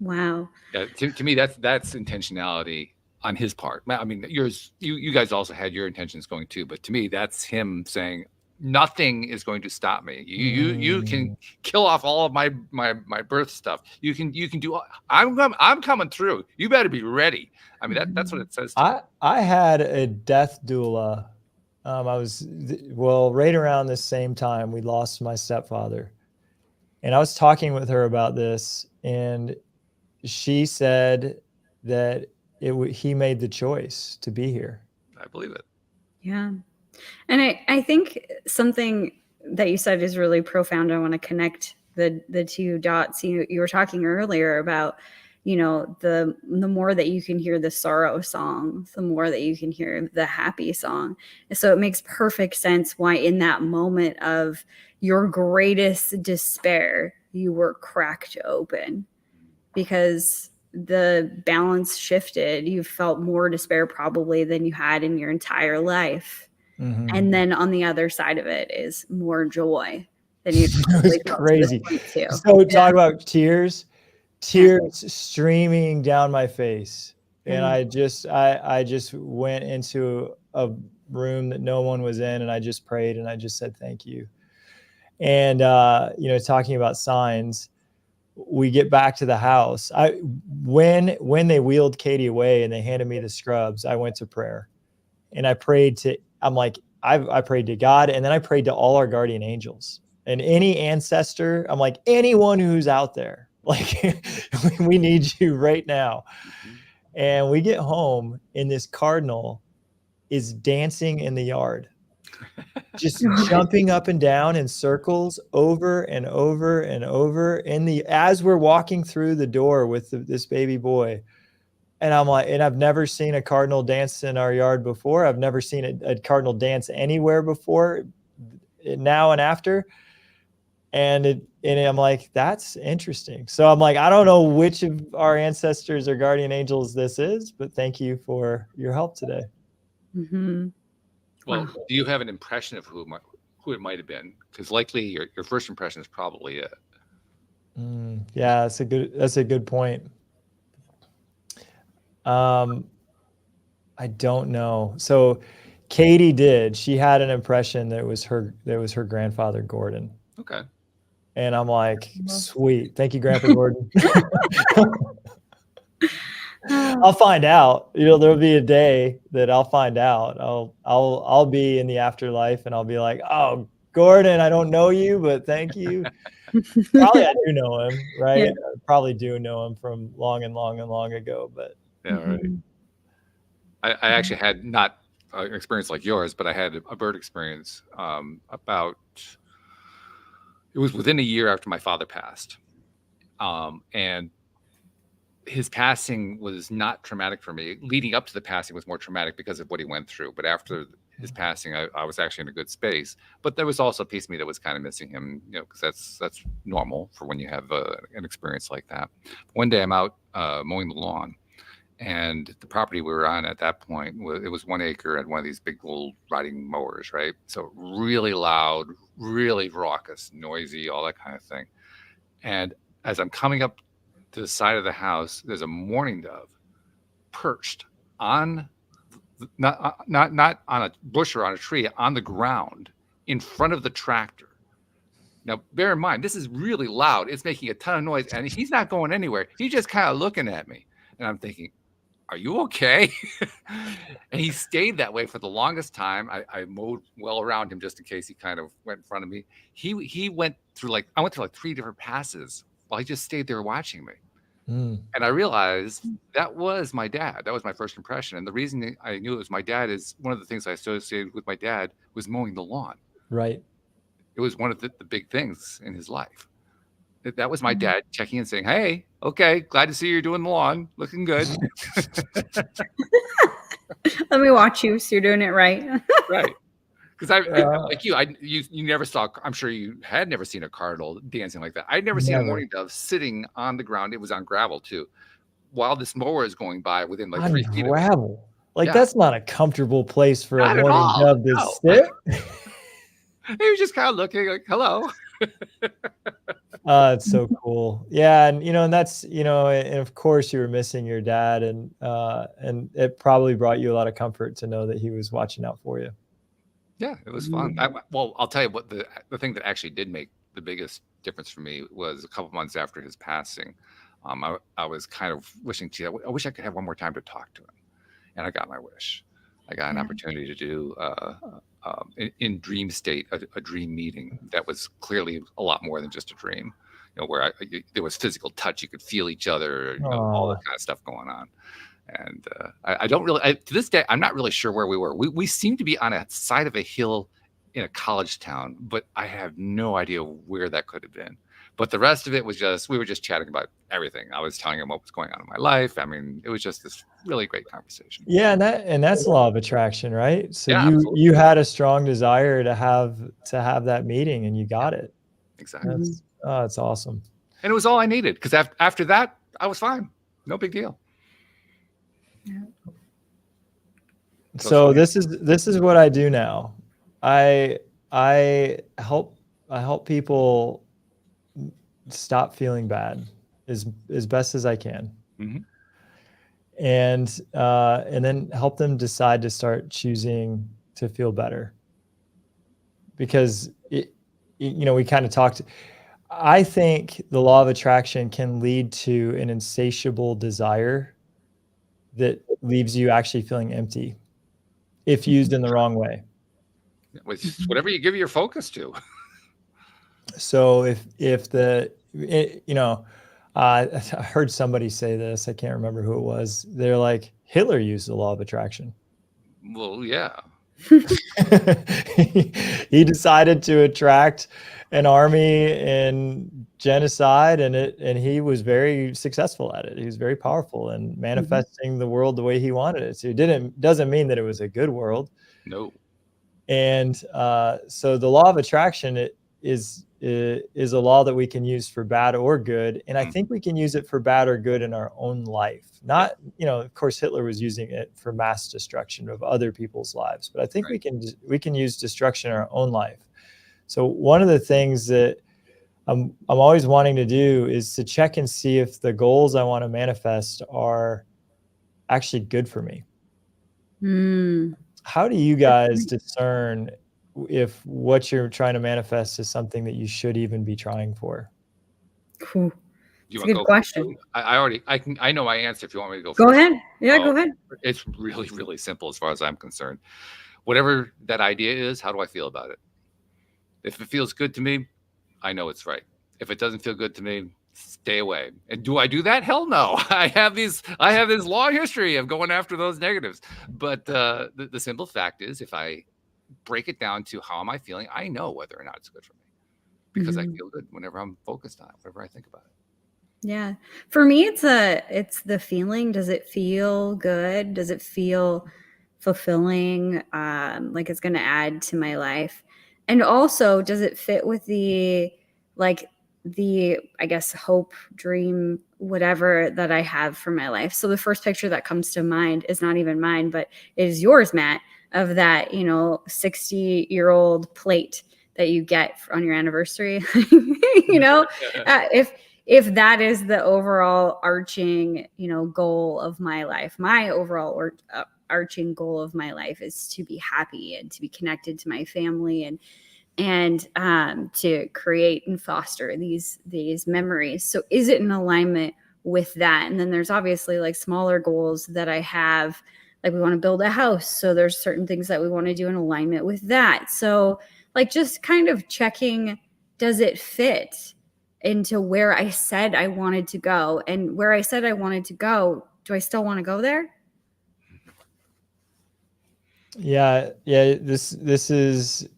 Wow. Yeah. To me, that's intentionality on his part. I mean, you guys also had your intentions going too, but to me, that's him saying, nothing is going to stop me. You can kill off all of my birth stuff. You can do. I'm coming through. You better be ready. I mean, that's what it says. I had a death doula. Right around the same time we lost my stepfather, and I was talking with her about this, and she said that he made the choice to be here. I believe it. Yeah. And I think something that you said is really profound. I want to connect the two dots. You were talking earlier about, the more that you can hear the sorrow song, the more that you can hear the happy song. So it makes perfect sense why in that moment of your greatest despair, you were cracked open, because the balance shifted. You felt more despair probably than you had in your entire life. Mm-hmm. And then on the other side of it is more joy than you. It was crazy. So talk about tears streaming down my face. And I just went into a room that no one was in, and I just prayed and I just said, thank you. And, talking about signs, we get back to the house. When they wheeled Katie away and they handed me the scrubs, I went to prayer, and I prayed to God, and then I prayed to all our guardian angels and any ancestor. I'm like, anyone who's out there, like, we need you right now. And we get home and this cardinal is dancing in the yard, just jumping up and down in circles over and over and over as we're walking through the door with this baby boy. And I'm like, and I've never seen a cardinal dance in our yard before. I've never seen a cardinal dance anywhere before, now and after. And I'm like, that's interesting. So I'm like, I don't know which of our ancestors or guardian angels this is, but thank you for your help today. Mm-hmm. Well, Wow. do you have an impression of who it might have been? Because likely your first impression is probably it. Yeah, that's a good point. I don't know. So Katie did. She had an impression that was her grandfather Gordon. Okay. And I'm like, sweet. Thank you, Grandpa Gordon. I'll find out. There'll be a day that I'll find out. I'll be in the afterlife and I'll be like, oh, Gordon, I don't know you, but thank you. Probably I do know him, right? Yeah. I probably do know him from long ago, but Yeah, right. I actually had not an experience like yours, but I had a bird experience it was within a year after my father passed. And his passing was not traumatic for me. Leading up to the passing was more traumatic because of what he went through. But after his passing, I was actually in a good space. But there was also a piece of me that was kind of missing him, because that's normal for when you have an experience like that. One day I'm out mowing the lawn, and the property we were on at that point it was 1 acre and one of these big old riding mowers, right? So really loud, really raucous, noisy, all that kind of thing. And as I'm coming up to the side of the house, there's a mourning dove perched on, not on a bush or on a tree, on the ground in front of the tractor. Now, bear in mind, this is really loud. It's making a ton of noise, and he's not going anywhere. He's just kind of looking at me, and I'm thinking, are you okay? And he stayed that way for the longest time. I mowed well around him just in case he kind of went in front of me. I went through like 3 different passes while he just stayed there watching me. And I realized that was my dad. That was my first impression. And the reason I knew it was my dad is one of the things I associated with my dad was mowing the lawn. right. It was one of the big things in his life. That was my dad checking in, saying, "Hey, okay, glad to see you're doing the lawn, looking good." Let me watch you, so you're doing it right. Right. Because like you never saw. I'm sure you had never seen a cardinal dancing like that. I'd never seen a mourning dove sitting on the ground. It was on gravel too, while this mower is going by within like 3 feet of it. Gravel. Like, Yeah. that's not a comfortable place for Not a at mourning all, dove to no. sit. He was just kind of looking like, "Hello." It's so cool. Yeah. And that's, and of course you were missing your dad, and it probably brought you a lot of comfort to know that he was watching out for you. Yeah, it was fun. Well, I'll tell you what, the thing that actually did make the biggest difference for me was a couple months after his passing. I was kind of wishing, I wish I could have one more time to talk to him, and I got my wish. I got an opportunity to do in dream state a dream meeting that was clearly a lot more than just a dream. Where there was physical touch, you could feel each other, all that kind of stuff going on. And I don't really, to this day, I'm not really sure where we were. We seem to be on a side of a hill in a college town, but I have no idea where that could have been. But the rest of it was we were just chatting about everything. I was telling him what was going on in my life. I mean, it was just this really great conversation. Yeah, and that's law of attraction, right? So Yeah, you had a strong desire to have that meeting, and you got it. Exactly. It's awesome. And it was all I needed, because after that, I was fine. No big deal. Yeah. So this is what I do now. I help people stop feeling bad as best as I can. Mm-hmm. And then help them decide to start choosing to feel better. Because we kind of talked. I think the law of attraction can lead to an insatiable desire that leaves you actually feeling empty if used in the wrong way. Whatever you give your focus to. So if I heard somebody say this. I can't remember who it was. They're like, Hitler used the law of attraction. Well, yeah. He decided to attract an army and genocide, and he was very successul at it. He was very powerful in manifesting the world the way he wanted it. So doesn't mean that it was a good world. No. And so the law of attraction is a law that we can use for bad or good. And I think we can use it for bad or good in our own life. Not, of course, Hitler was using it for mass destruction of other people's lives, but I think we can use destruction in our own life. So one of the things that I'm always wanting to do is to check and see if the goals I want to manifest are actually good for me. How do you guys discern if what you're trying to manifest is something that you should even be trying for? Cool. It's a good question. I know my answer if you want me to go Go first. ahead. Yeah, go ahead. It's really, really simple as far as I'm concerned. Whatever that idea is, how do I feel about it? If it feels good to me, I know it's right. If it doesn't feel good to me, stay away. And do I do that? Hell no. I have this long history of going after those negatives. But the simple fact is, if I break it down to how am I feeling, I know whether or not it's good for me because I feel good whenever I'm focused on it, whenever I think about it. Yeah. For me, it's the feeling. Does it feel good? Does it feel fulfilling? Like it's going to add to my life? And also, does it fit with the, I guess, hope, dream, whatever that I have for my life? So the first picture that comes to mind is not even mine, but it is yours, Matt, of that, 60-year-old plate that you get on your anniversary. If that is the overall arching, goal of my life, my overall arching goal of my life is to be happy and to be connected to my family and to create and foster these memories. So is it in alignment with that? And then there's obviously like smaller goals that I have, like we want to build a house. So there's certain things that we want to do in alignment with that. So like just kind of checking, does it fit into where I said I wanted to go? And where I said I wanted to go, do I still want to go there? Yeah. This is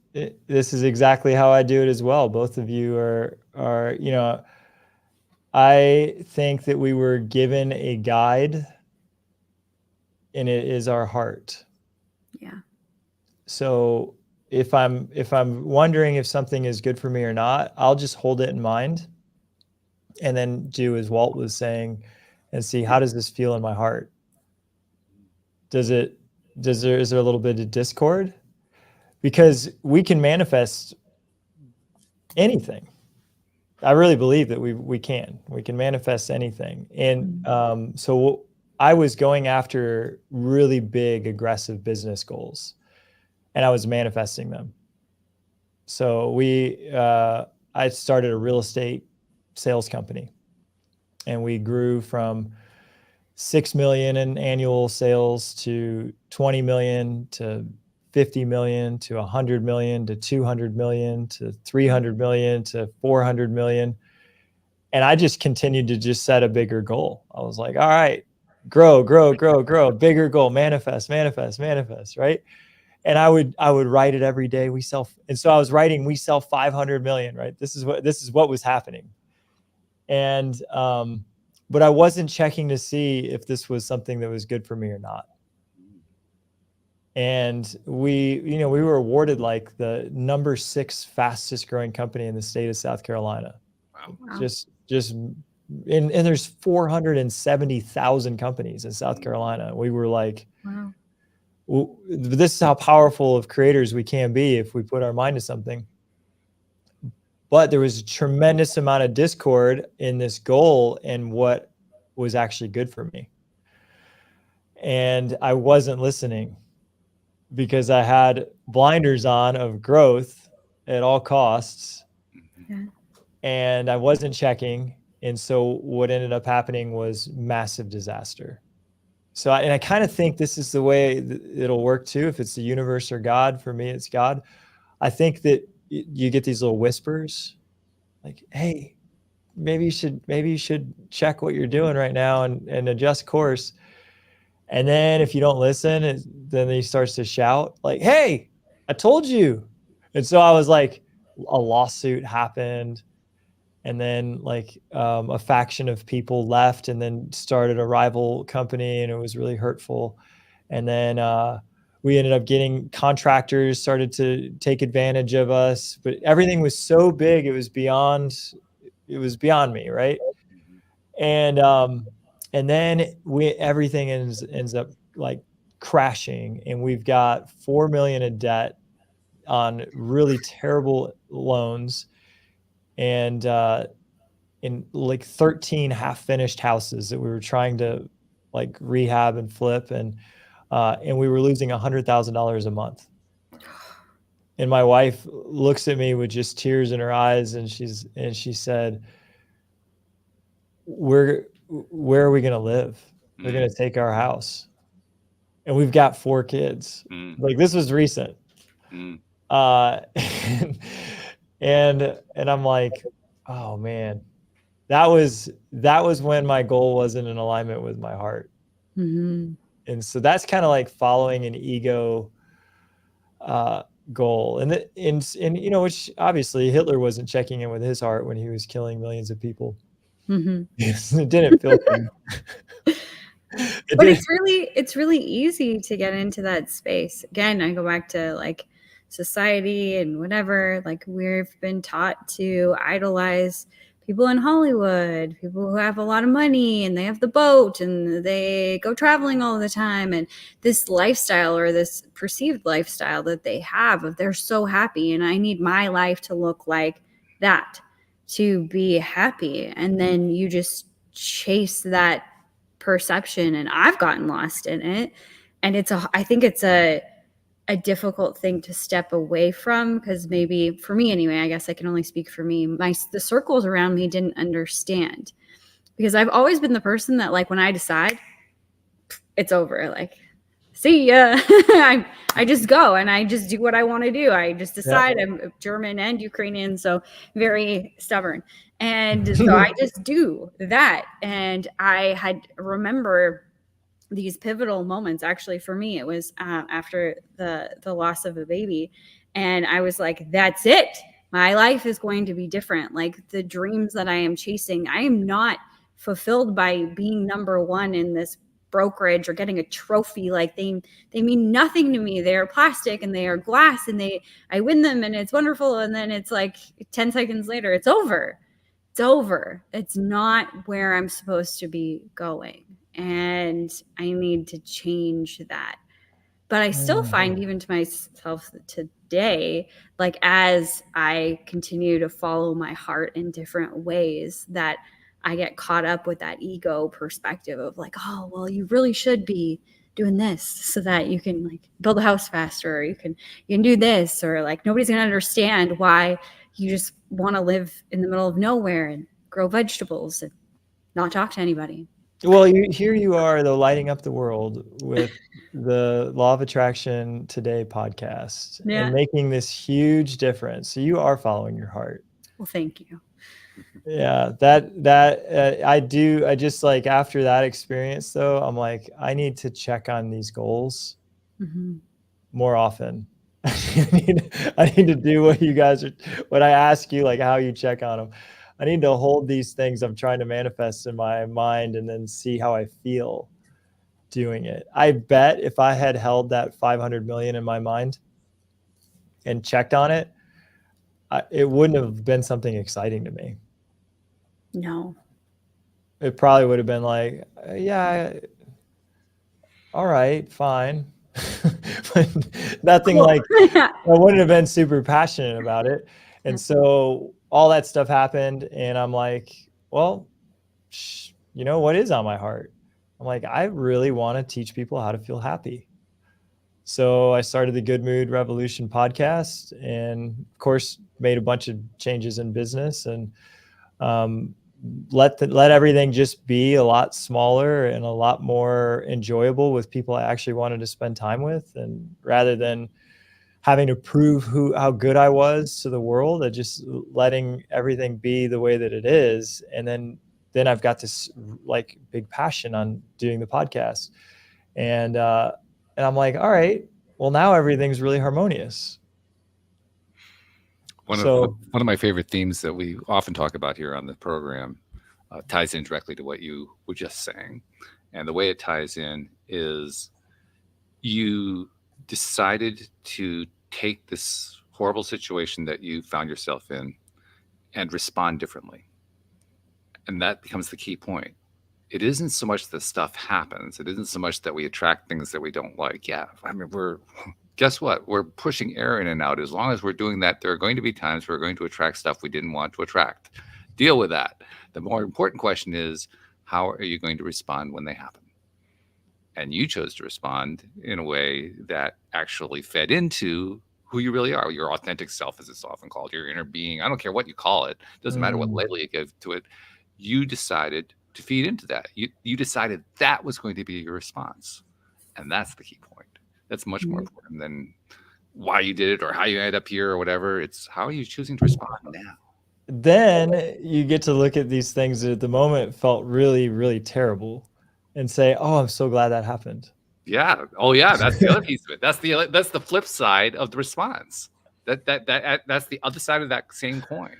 exactly how I do it as well. Both of you are, I think that we were given a guide, and it is our heart. Yeah. So if I'm wondering if something is good for me or not, I'll just hold it in mind and then do as Walt was saying and see, how does this feel in my heart? Is there a little bit of discord? Because we can manifest anything. I really believe that we can manifest anything. And so I was going after really big, aggressive business goals, and I was manifesting them. So I started a real estate sales company, and we grew from 6 million in annual sales to 20 million to 50 million to 100 million to 200 million to 300 million to 400 million. And I just continued to just set a bigger goal. I was like, all right, grow, bigger goal, manifest, right? And I would write it every day. And so I was writing, we sell 500 million, right? This is what was happening. And, but I wasn't checking to see if this was something that was good for me or not. And we were awarded like the number 6 fastest growing company in the state of South Carolina. Wow. And there's 470,000 companies in South Carolina. We were like, wow. This is how powerful of creators we can be if we put our mind to something. But there was a tremendous amount of discord in this goal and what was actually good for me. And I wasn't listening because I had blinders on of growth at all costs. Yeah. And I wasn't checking. And so what ended up happening was massive disaster. So I kind of think this is the way it'll work too. If it's the universe or God, for me, it's God. I think that you get these little whispers like, hey, maybe you should check what you're doing right now and adjust course. And then if you don't listen, then he starts to shout like, hey, I told you. And so I was like, a lawsuit happened. And then like a faction of people left and then started a rival company, and it was really hurtful. And then we ended up getting contractors started to take advantage of us, but everything was so big, it was beyond me, right? And then everything ends up like crashing, and we've got $4 million in debt on really terrible loans, and in like 13 half-finished houses that we were trying to like rehab and flip, and we were losing $100,000 a month. And my wife looks at me with just tears in her eyes, and she said, where are we going to live? They're going to take our house, and we've got 4 kids. Like, this was recent. And I'm like, oh man, that was when my goal wasn't in alignment with my heart. And so that's kind of like following an ego goal, and you know, which obviously Hitler wasn't checking in with his heart when he was killing millions of people. It didn't feel good. But it's really easy to get into that space. Again, I go back to like society and whatever, like we've been taught to idolize people in Hollywood, people who have a lot of money and they have the boat and they go traveling all the time, and this lifestyle or this perceived lifestyle that they have of they're so happy, and I need my life to look like that to be happy. And then you just chase that perception, and I've gotten lost in it, and I think it's a difficult thing to step away from, because maybe for me anyway, I guess I can only speak for me, the circles around me didn't understand, because I've always been the person that like when I decide, it's over, like see ya. I just go and I just do what I want to do. I just decide. I'm German and Ukrainian, so very stubborn. And so I just do that. And I remember these pivotal moments. Actually, for me, it was after the loss of a baby. And I was like, that's it. My life is going to be different. Like the dreams that I am chasing, I am not fulfilled by being number one in this brokerage or getting a trophy. Like they mean nothing to me. They are plastic and they are glass, and I win them and it's wonderful. And then it's like 10 seconds later, it's over. It's over. It's not where I'm supposed to be going. And I need to change that. But I still find, even to myself today, like as I continue to follow my heart in different ways, that I get caught up with that ego perspective of like, oh, well, you really should be doing this so that you can like build a house faster, or you can do this, or like nobody's gonna understand why you just want to live in the middle of nowhere and grow vegetables and not talk to anybody. Well, here you are, though, lighting up the world with the Law of Attraction Today podcast and making this huge difference. So you are following your heart. Well, thank you. Yeah, that I do. I just like after that experience, though, I'm like, I need to check on these goals more often. I need to do what I ask you, like how you check on them. I need to hold these things I'm trying to manifest in my mind and then see how I feel doing it. I bet if I had held that 500 million in my mind and checked on it, it wouldn't have been something exciting to me. No. It probably would have been like, yeah, all right, fine. But nothing like, I wouldn't have been super passionate about it. And so all that stuff happened, and I'm like, well, you know what is on my heart? I'm like, I really want to teach people how to feel happy. So I started the Good Mood Revolution podcast, and of course made a bunch of changes in business, and let everything just be a lot smaller and a lot more enjoyable with people I actually wanted to spend time with, and rather than having to prove how good I was to the world, and just letting everything be the way that it is. And then I've got this like big passion on doing the podcast. And I'm like, all right, well, now everything's really harmonious. One of my favorite themes that we often talk about here on the program ties in directly to what you were just saying. And the way it ties in is you decided to take this horrible situation that you found yourself in and respond differently. And that becomes the key point. It isn't so much that stuff happens. It isn't so much that we attract things that we don't like. Yeah, I mean, guess what? We're pushing air in and out. As long as we're doing that, there are going to be times we're going to attract stuff we didn't want to attract. Deal with that. The more important question is, how are you going to respond when they happen? And you chose to respond in a way that actually fed into who you really are, your authentic self, as it's often called, your inner being. I don't care what you call it. Doesn't matter what label you give to it. You decided to feed into that. You decided that was going to be your response. And that's the key point. That's much more important than why you did it or how you ended up here or whatever. It's how are you choosing to respond now? Then you get to look at these things that at the moment felt really, really terrible and say, oh, I'm so glad that happened. Yeah. Oh yeah. That's the other piece of it. That's the flip side of the response. That's the other side of that same coin.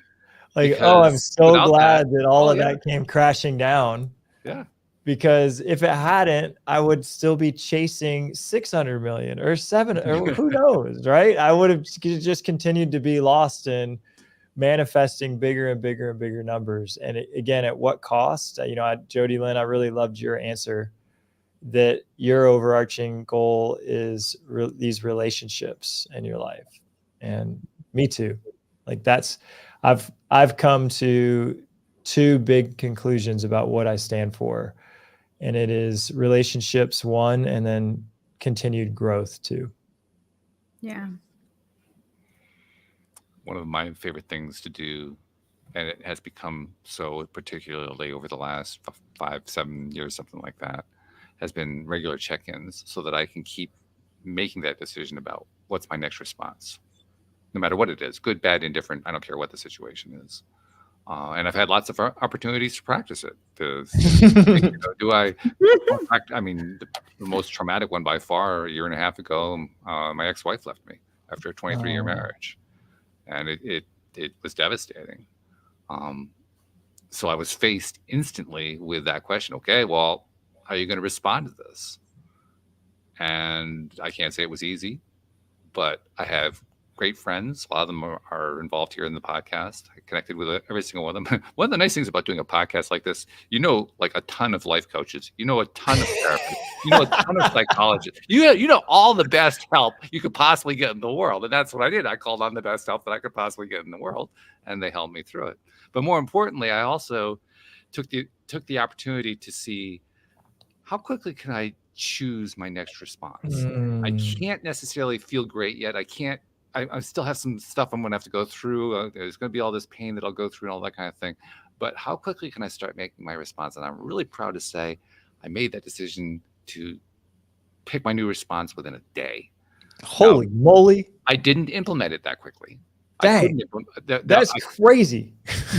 Like, Because oh, I'm so glad that all of yeah. that came crashing down. Yeah. Because if it hadn't, I would still be chasing 600 million or 7, or who knows, right? I would have just continued to be lost in manifesting bigger and bigger and bigger numbers. And again, at what cost? You know, Jodie Lynn, I really loved your answer that your overarching goal is these relationships in your life. And me too. Like I've come to 2 big conclusions about what I stand for. And it is relationships, 1, and then continued growth, 2. Yeah. One of my favorite things to do, and it has become so particularly over the last 5-7 years, something like that, has been regular check-ins so that I can keep making that decision about what's my next response, no matter what it is, good, bad, indifferent. I don't care what the situation is. And I've had lots of opportunities to practice it. I mean, the most traumatic one by far, a year and a half ago, my ex-wife left me after a 23-year marriage. And it was devastating. So I was faced instantly with that question. Okay, well, how are you going to respond to this? And I can't say it was easy, but I have great friends. A lot of them are involved here in the podcast. I connected with every single one of them. One of the nice things about doing a podcast like this, like a ton of life coaches, a ton of therapists, a ton of psychologists, all the best help you could possibly get in the world. And that's what I did. I called on the best help that I could possibly get in the world, and they helped me through it. But more importantly, I also took the opportunity to see how quickly can I choose my next response. I can't necessarily feel great yet. I still have some stuff I'm going to have to go through. There's going to be all this pain that I'll go through and all that kind of thing. But how quickly can I start making my response? And I'm really proud to say I made that decision to pick my new response within a day. Holy moly. I didn't implement it that quickly. Dang. That's crazy.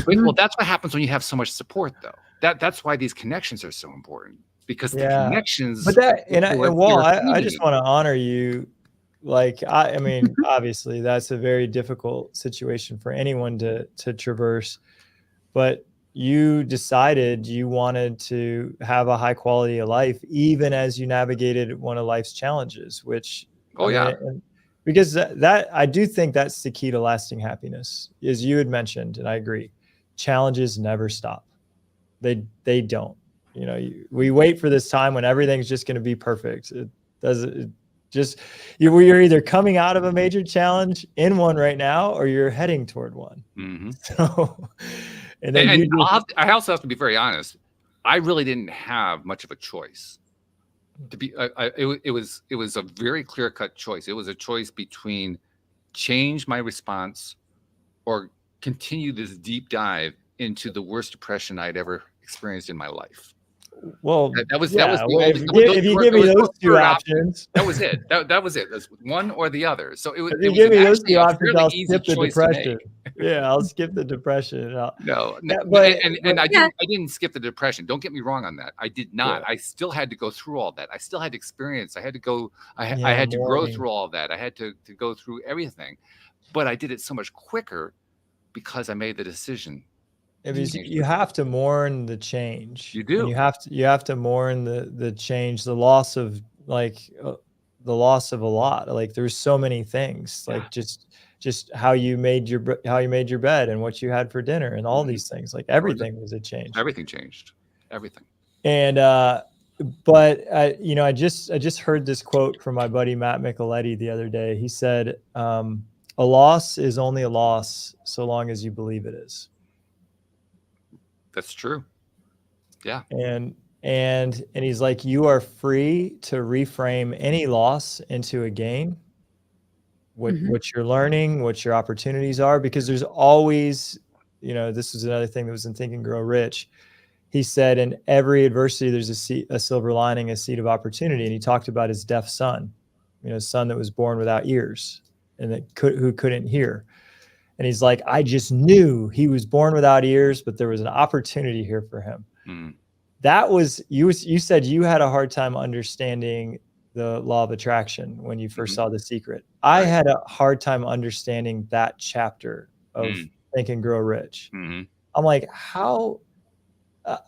Well, that's what happens when you have so much support, though. That's why these connections are so important, because the connections. But I just want to honor you. Like, I mean, obviously that's a very difficult situation for anyone to traverse, but you decided you wanted to have a high quality of life, even as you navigated one of life's challenges, which, because that I do think that's the key to lasting happiness, as you had mentioned. And I agree. Challenges never stop. They don't, we wait for this time when everything's just going to be perfect. It doesn't. You're either coming out of a major challenge in one right now, or you're heading toward one. Mm-hmm. So, I also have to be very honest. I really didn't have much of a choice. It was a very clear-cut choice. It was a choice between change my response or continue this deep dive into the worst depression I'd ever experienced in my life. Well, That was yeah, the well, only. if you give me those two options, that was it. That was it. That's one or the other. So it was. if It you was give me those actually two a options, fairly I'll easy skip the choice to depression. make. Yeah, I'll skip the depression. No, Yeah, but I Yeah. didn't skip the depression. Don't get me wrong on that. I did not. Yeah. I still had to go through all that. I still had to experience. I had to go. I Yeah, had to grow mourning. through all of that. I had to go through everything, but I did it so much quicker because I made the decision. Because you have to mourn the change. You do. And you have to mourn the change, the loss of the loss of a lot. Like there's so many things, like just how you made your bed and what you had for dinner and all these things. Like everything was a change. Everything changed. Everything. And but I just heard this quote from my buddy Matt Micheletti the other day. He said, "A loss is only a loss so long as you believe it is." That's true. Yeah. And he's like, you are free to reframe any loss into a gain. What you're learning, what your opportunities are, because there's always, this is another thing that was in Think and Grow Rich. He said, in every adversity, there's a silver lining, a seed of opportunity. And he talked about his deaf son, a son that was born without ears and who couldn't hear. And he's like, I just knew he was born without ears, but there was an opportunity here for him. That was, you said you had a hard time understanding the law of attraction when you first saw The Secret. I had a hard time understanding that chapter of Think and Grow Rich. I'm like, how?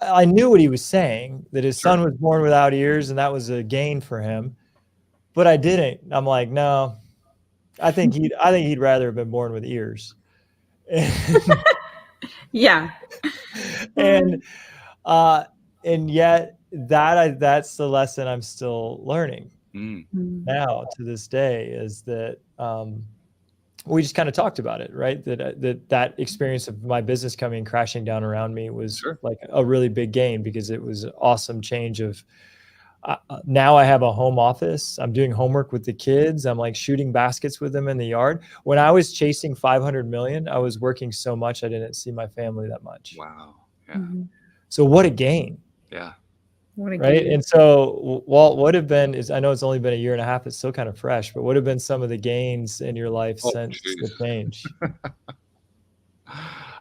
I knew what he was saying, that his son was born without ears and that was a gain for him, but I didn't. I'm like, no, I think he'd rather have been born with ears. Yeah. And yet that's the lesson I'm still learning now to this day, is that we just kind of talked about it, right? That experience of my business coming crashing down around me was like a really big gain, because it was an awesome change of now I have a home office. I'm doing homework with the kids. I'm like shooting baskets with them in the yard. When I was chasing 500 million, I was working so much I didn't see my family that much. Wow. Yeah. So what a gain. Yeah. What a Right. gain. And so Walt, what have been, I know it's only been a year and a half, it's still kind of fresh, but what have been some of the gains in your life since the change?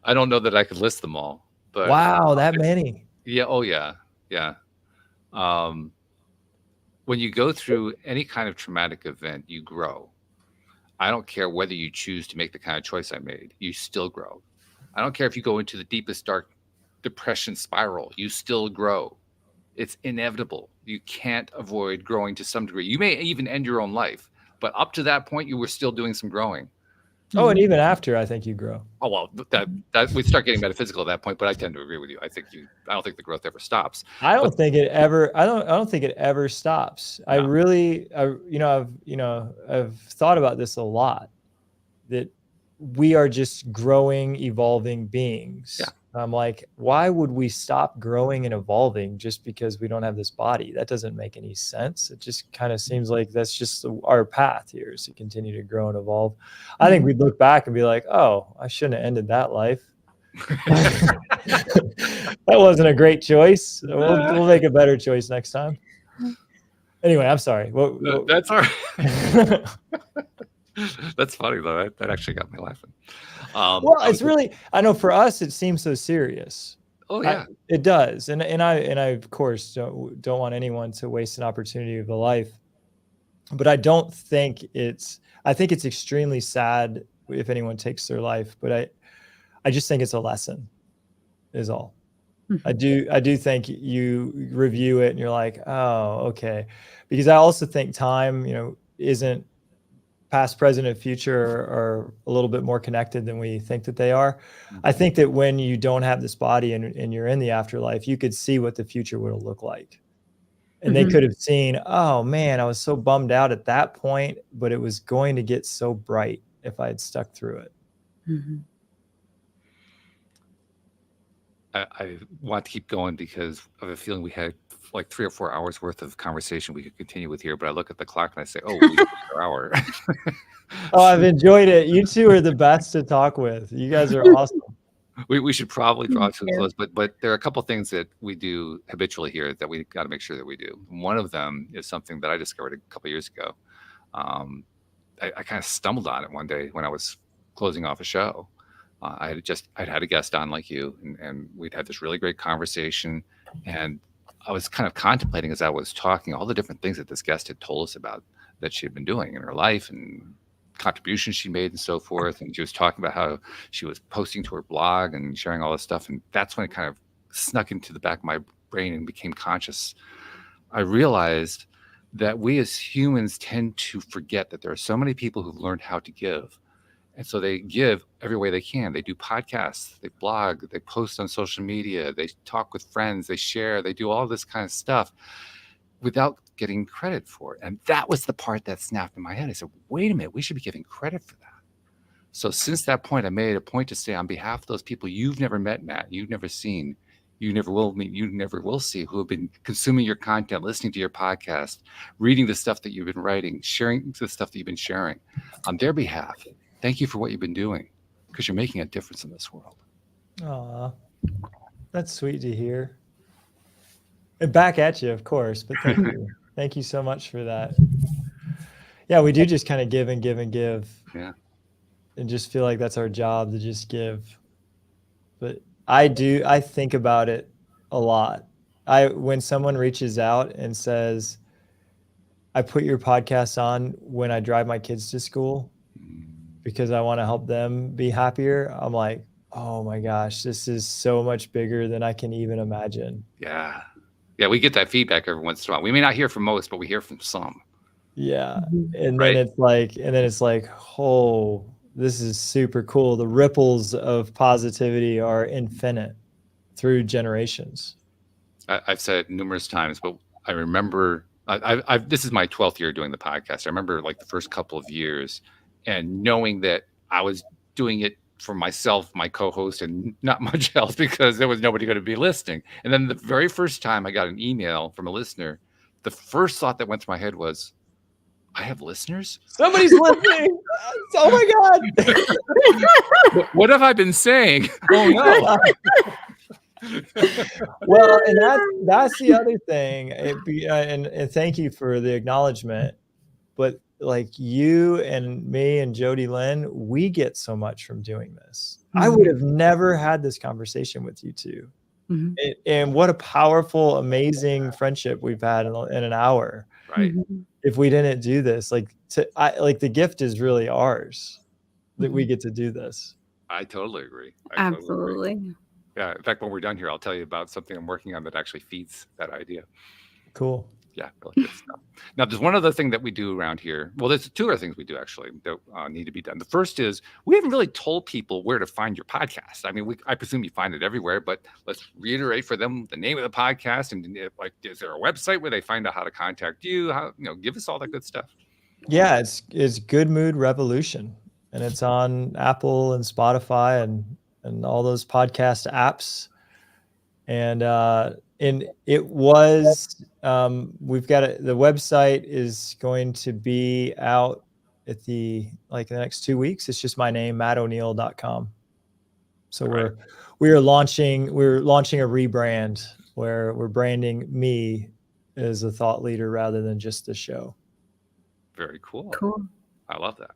I don't know that I could list them all, but wow, that many. Yeah. Oh yeah. Yeah. When you go through any kind of traumatic event, you grow. I don't care whether you choose to make the kind of choice I made, you still grow. I don't care if you go into the deepest dark depression spiral, you still grow. It's inevitable. You can't avoid growing to some degree. You may even end your own life, but up to that point, you were still doing some growing. Oh, and even after, I think you grow. Oh well, that we start getting metaphysical at that point. But I tend to agree with you. I don't think the growth ever stops. I don't think it ever stops. No. I've thought about this a lot. That we are just growing, evolving beings. Yeah. I'm like, why would we stop growing and evolving just because we don't have this body? That doesn't make any sense. It just kind of seems like that's just our path here, is to continue to grow and evolve. I think we'd look back and be like, oh, I shouldn't have ended that life. That wasn't a great choice. We'll make a better choice next time. Anyway, I'm sorry. That's all right. That's funny though. That actually got me laughing. Well, it's really, I know for us it seems so serious. Oh yeah, it does. And I of course don't want anyone to waste an opportunity of a life. But I think it's extremely sad if anyone takes their life. But I just think it's a lesson, is all. I do think you review it and you're like, oh, okay. Because I also think time, isn't past, present, and future are a little bit more connected than we think that they are. I think that when you don't have this body and you're in the afterlife, you could see what the future would look like. And they could have seen, oh man, I was so bummed out at that point, but it was going to get so bright if I had stuck through it. I want to keep going because I have a feeling we had like 3 or 4 hours worth of conversation we could continue with here, but I look at the clock and I say, oh, we got an hour. Oh, I've enjoyed it. You two are the best to talk with. You guys are awesome. We should probably draw to a Yeah. close, but there are a couple things that we do habitually here that we got to make sure that we do. One of them is something that I discovered a couple years ago. Um, I kind of stumbled on it one day when I was closing off a show. I'd had a guest on like you, and we'd had this really great conversation, and I was kind of contemplating as I was talking all the different things that this guest had told us about that she had been doing in her life and contributions she made and so forth. And she was talking about how she was posting to her blog and sharing all this stuff. And that's when it kind of snuck into the back of my brain and became conscious. I realized that we as humans tend to forget that there are so many people who've learned how to give. And so they give every way they can. They do podcasts, they blog, they post on social media, they talk with friends, they share, they do all this kind of stuff without getting credit for it. And that was the part that snapped in my head. I said, wait a minute, we should be giving credit for that. So since that point, I made a point to say, on behalf of those people you've never met, Matt, you've never seen, you never will meet, you never will see, who have been consuming your content, listening to your podcast, reading the stuff that you've been writing, sharing the stuff that you've been sharing, on their behalf, thank you for what you've been doing, because you're making a difference in this world. Aw, that's sweet to hear. And back at you, of course, but thank you. Thank you so much for that. Yeah, we do just kind of give and give and give. Yeah. And just feel like that's our job to just give. But I think about it a lot. When someone reaches out and says, I put your podcast on when I drive my kids to school because I want to help them be happier, I'm like, oh my gosh, this is so much bigger than I can even imagine. Yeah. Yeah, we get that feedback every once in a while. We may not hear from most, but we hear from some. Yeah. And Right. then it's like, oh, this is super cool. The ripples of positivity are infinite through generations. I've said it numerous times, but I remember this is my 12th year doing the podcast. I remember like the first couple of years and knowing that I was doing it for myself, my co-host, and not much else because there was nobody going to be listening. And then the very first time I got an email from a listener, the first thought that went through my head was, I have listeners? Somebody's listening. Oh my God. What have I been saying? Oh no. Well, and that's the other thing. And thank you for the acknowledgement. But like you and me and Jodie Lynn, we get so much from doing this. I would have never had this conversation with you two. Mhm. And what a powerful, amazing friendship we've had in an hour. Right. If we didn't do this, like the gift is really ours that we get to do this. I totally agree. I totally agree. Absolutely. Yeah. In fact, when we're done here, I'll tell you about something I'm working on that actually feeds that idea. Cool. Yeah, really good stuff. Now, there's one other thing that we do around here. Well, there's two other things we do actually that need to be done. The first is we haven't really told people where to find your podcast. I mean, I presume you find it everywhere, but let's reiterate for them the name of the podcast and like, is there a website where they find out how to contact you? How, give us all that good stuff. Yeah, it's Good Mood Revolution, and it's on Apple and Spotify and all those podcast apps. And it was, we've got the website is going to be out at the next 2 weeks. It's just my name, mattoneil.com. So Right. we're launching a rebrand where we're branding me as a thought leader rather than just the show. Very cool. Cool. I love that.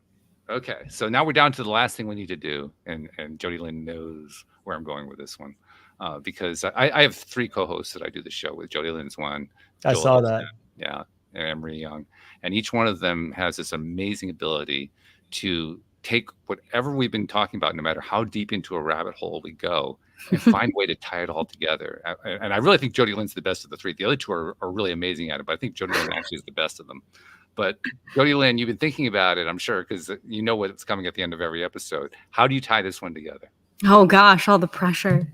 Okay, so now we're down to the last thing we need to do, and Jodie Lynn knows where I'm going with this one, because I have 3 co-hosts that I do the show with. Jodie Lynn's one. I Joel saw is that. one, yeah, and Emery Young, and each one of them has this amazing ability to take whatever we've been talking about, no matter how deep into a rabbit hole we go, and find a way to tie it all together. And I really think Jodie Lynn's the best of the 3. The other 2 are really amazing at it, but I think Jodie Lynn actually is the best of them. But Jodie Lynn, you've been thinking about it, I'm sure, because you know what's coming at the end of every episode. How do you tie this one together? Oh gosh, all the pressure.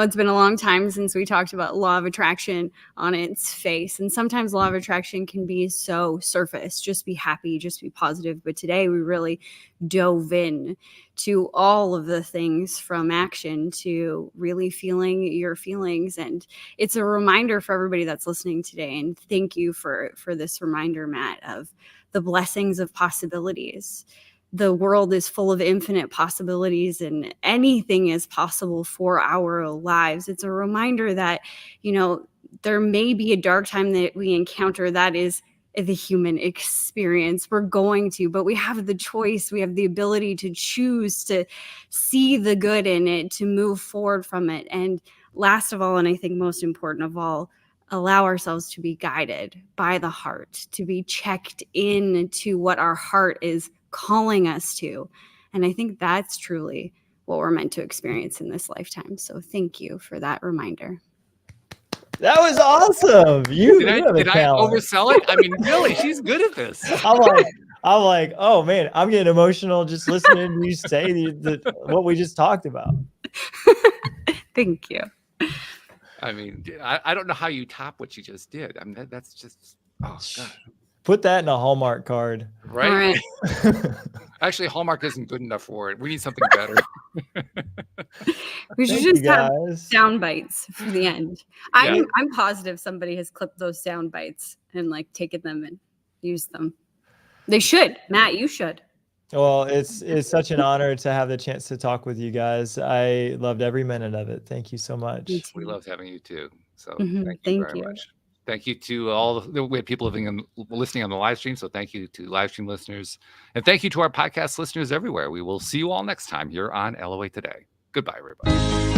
It's been a long time since we talked about law of attraction on its face. And sometimes law of attraction can be so surface, just be happy, just be positive. But today we really dove in to all of the things from action to really feeling your feelings. And it's a reminder for everybody that's listening today. And thank you for this reminder, Matt, of the blessings of possibilities. The world is full of infinite possibilities, and anything is possible for our lives. It's a reminder that, there may be a dark time that we encounter that is the human experience. We're going to, but we have the choice. We have the ability to choose to see the good in it, to move forward from it. And last of all, and I think most important of all, allow ourselves to be guided by the heart, to be checked in to what our heart is calling us to. And I think that's truly what we're meant to experience in this lifetime. So thank you for that reminder. That was awesome. Did I oversell it? I mean, really, she's good at this. I'm like, oh man, I'm getting emotional just listening to you say what we just talked about. Thank you. I mean, I don't know how you top what you just did. I mean, that's just, oh God. Put that in a Hallmark card. Right? Actually, Hallmark isn't good enough for it. We need something better. We should just have sound bites for the end. I'm positive somebody has clipped those sound bites and like taken them and used them. They should. Matt, you should. Well, it's such an honor to have the chance to talk with you guys. I loved every minute of it. Thank you so much. We loved having you too. So thank you very much. Thank you to all the people listening on the live stream. So thank you to live stream listeners. And thank you to our podcast listeners everywhere. We will see you all next time here on LOA Today. Goodbye, everybody.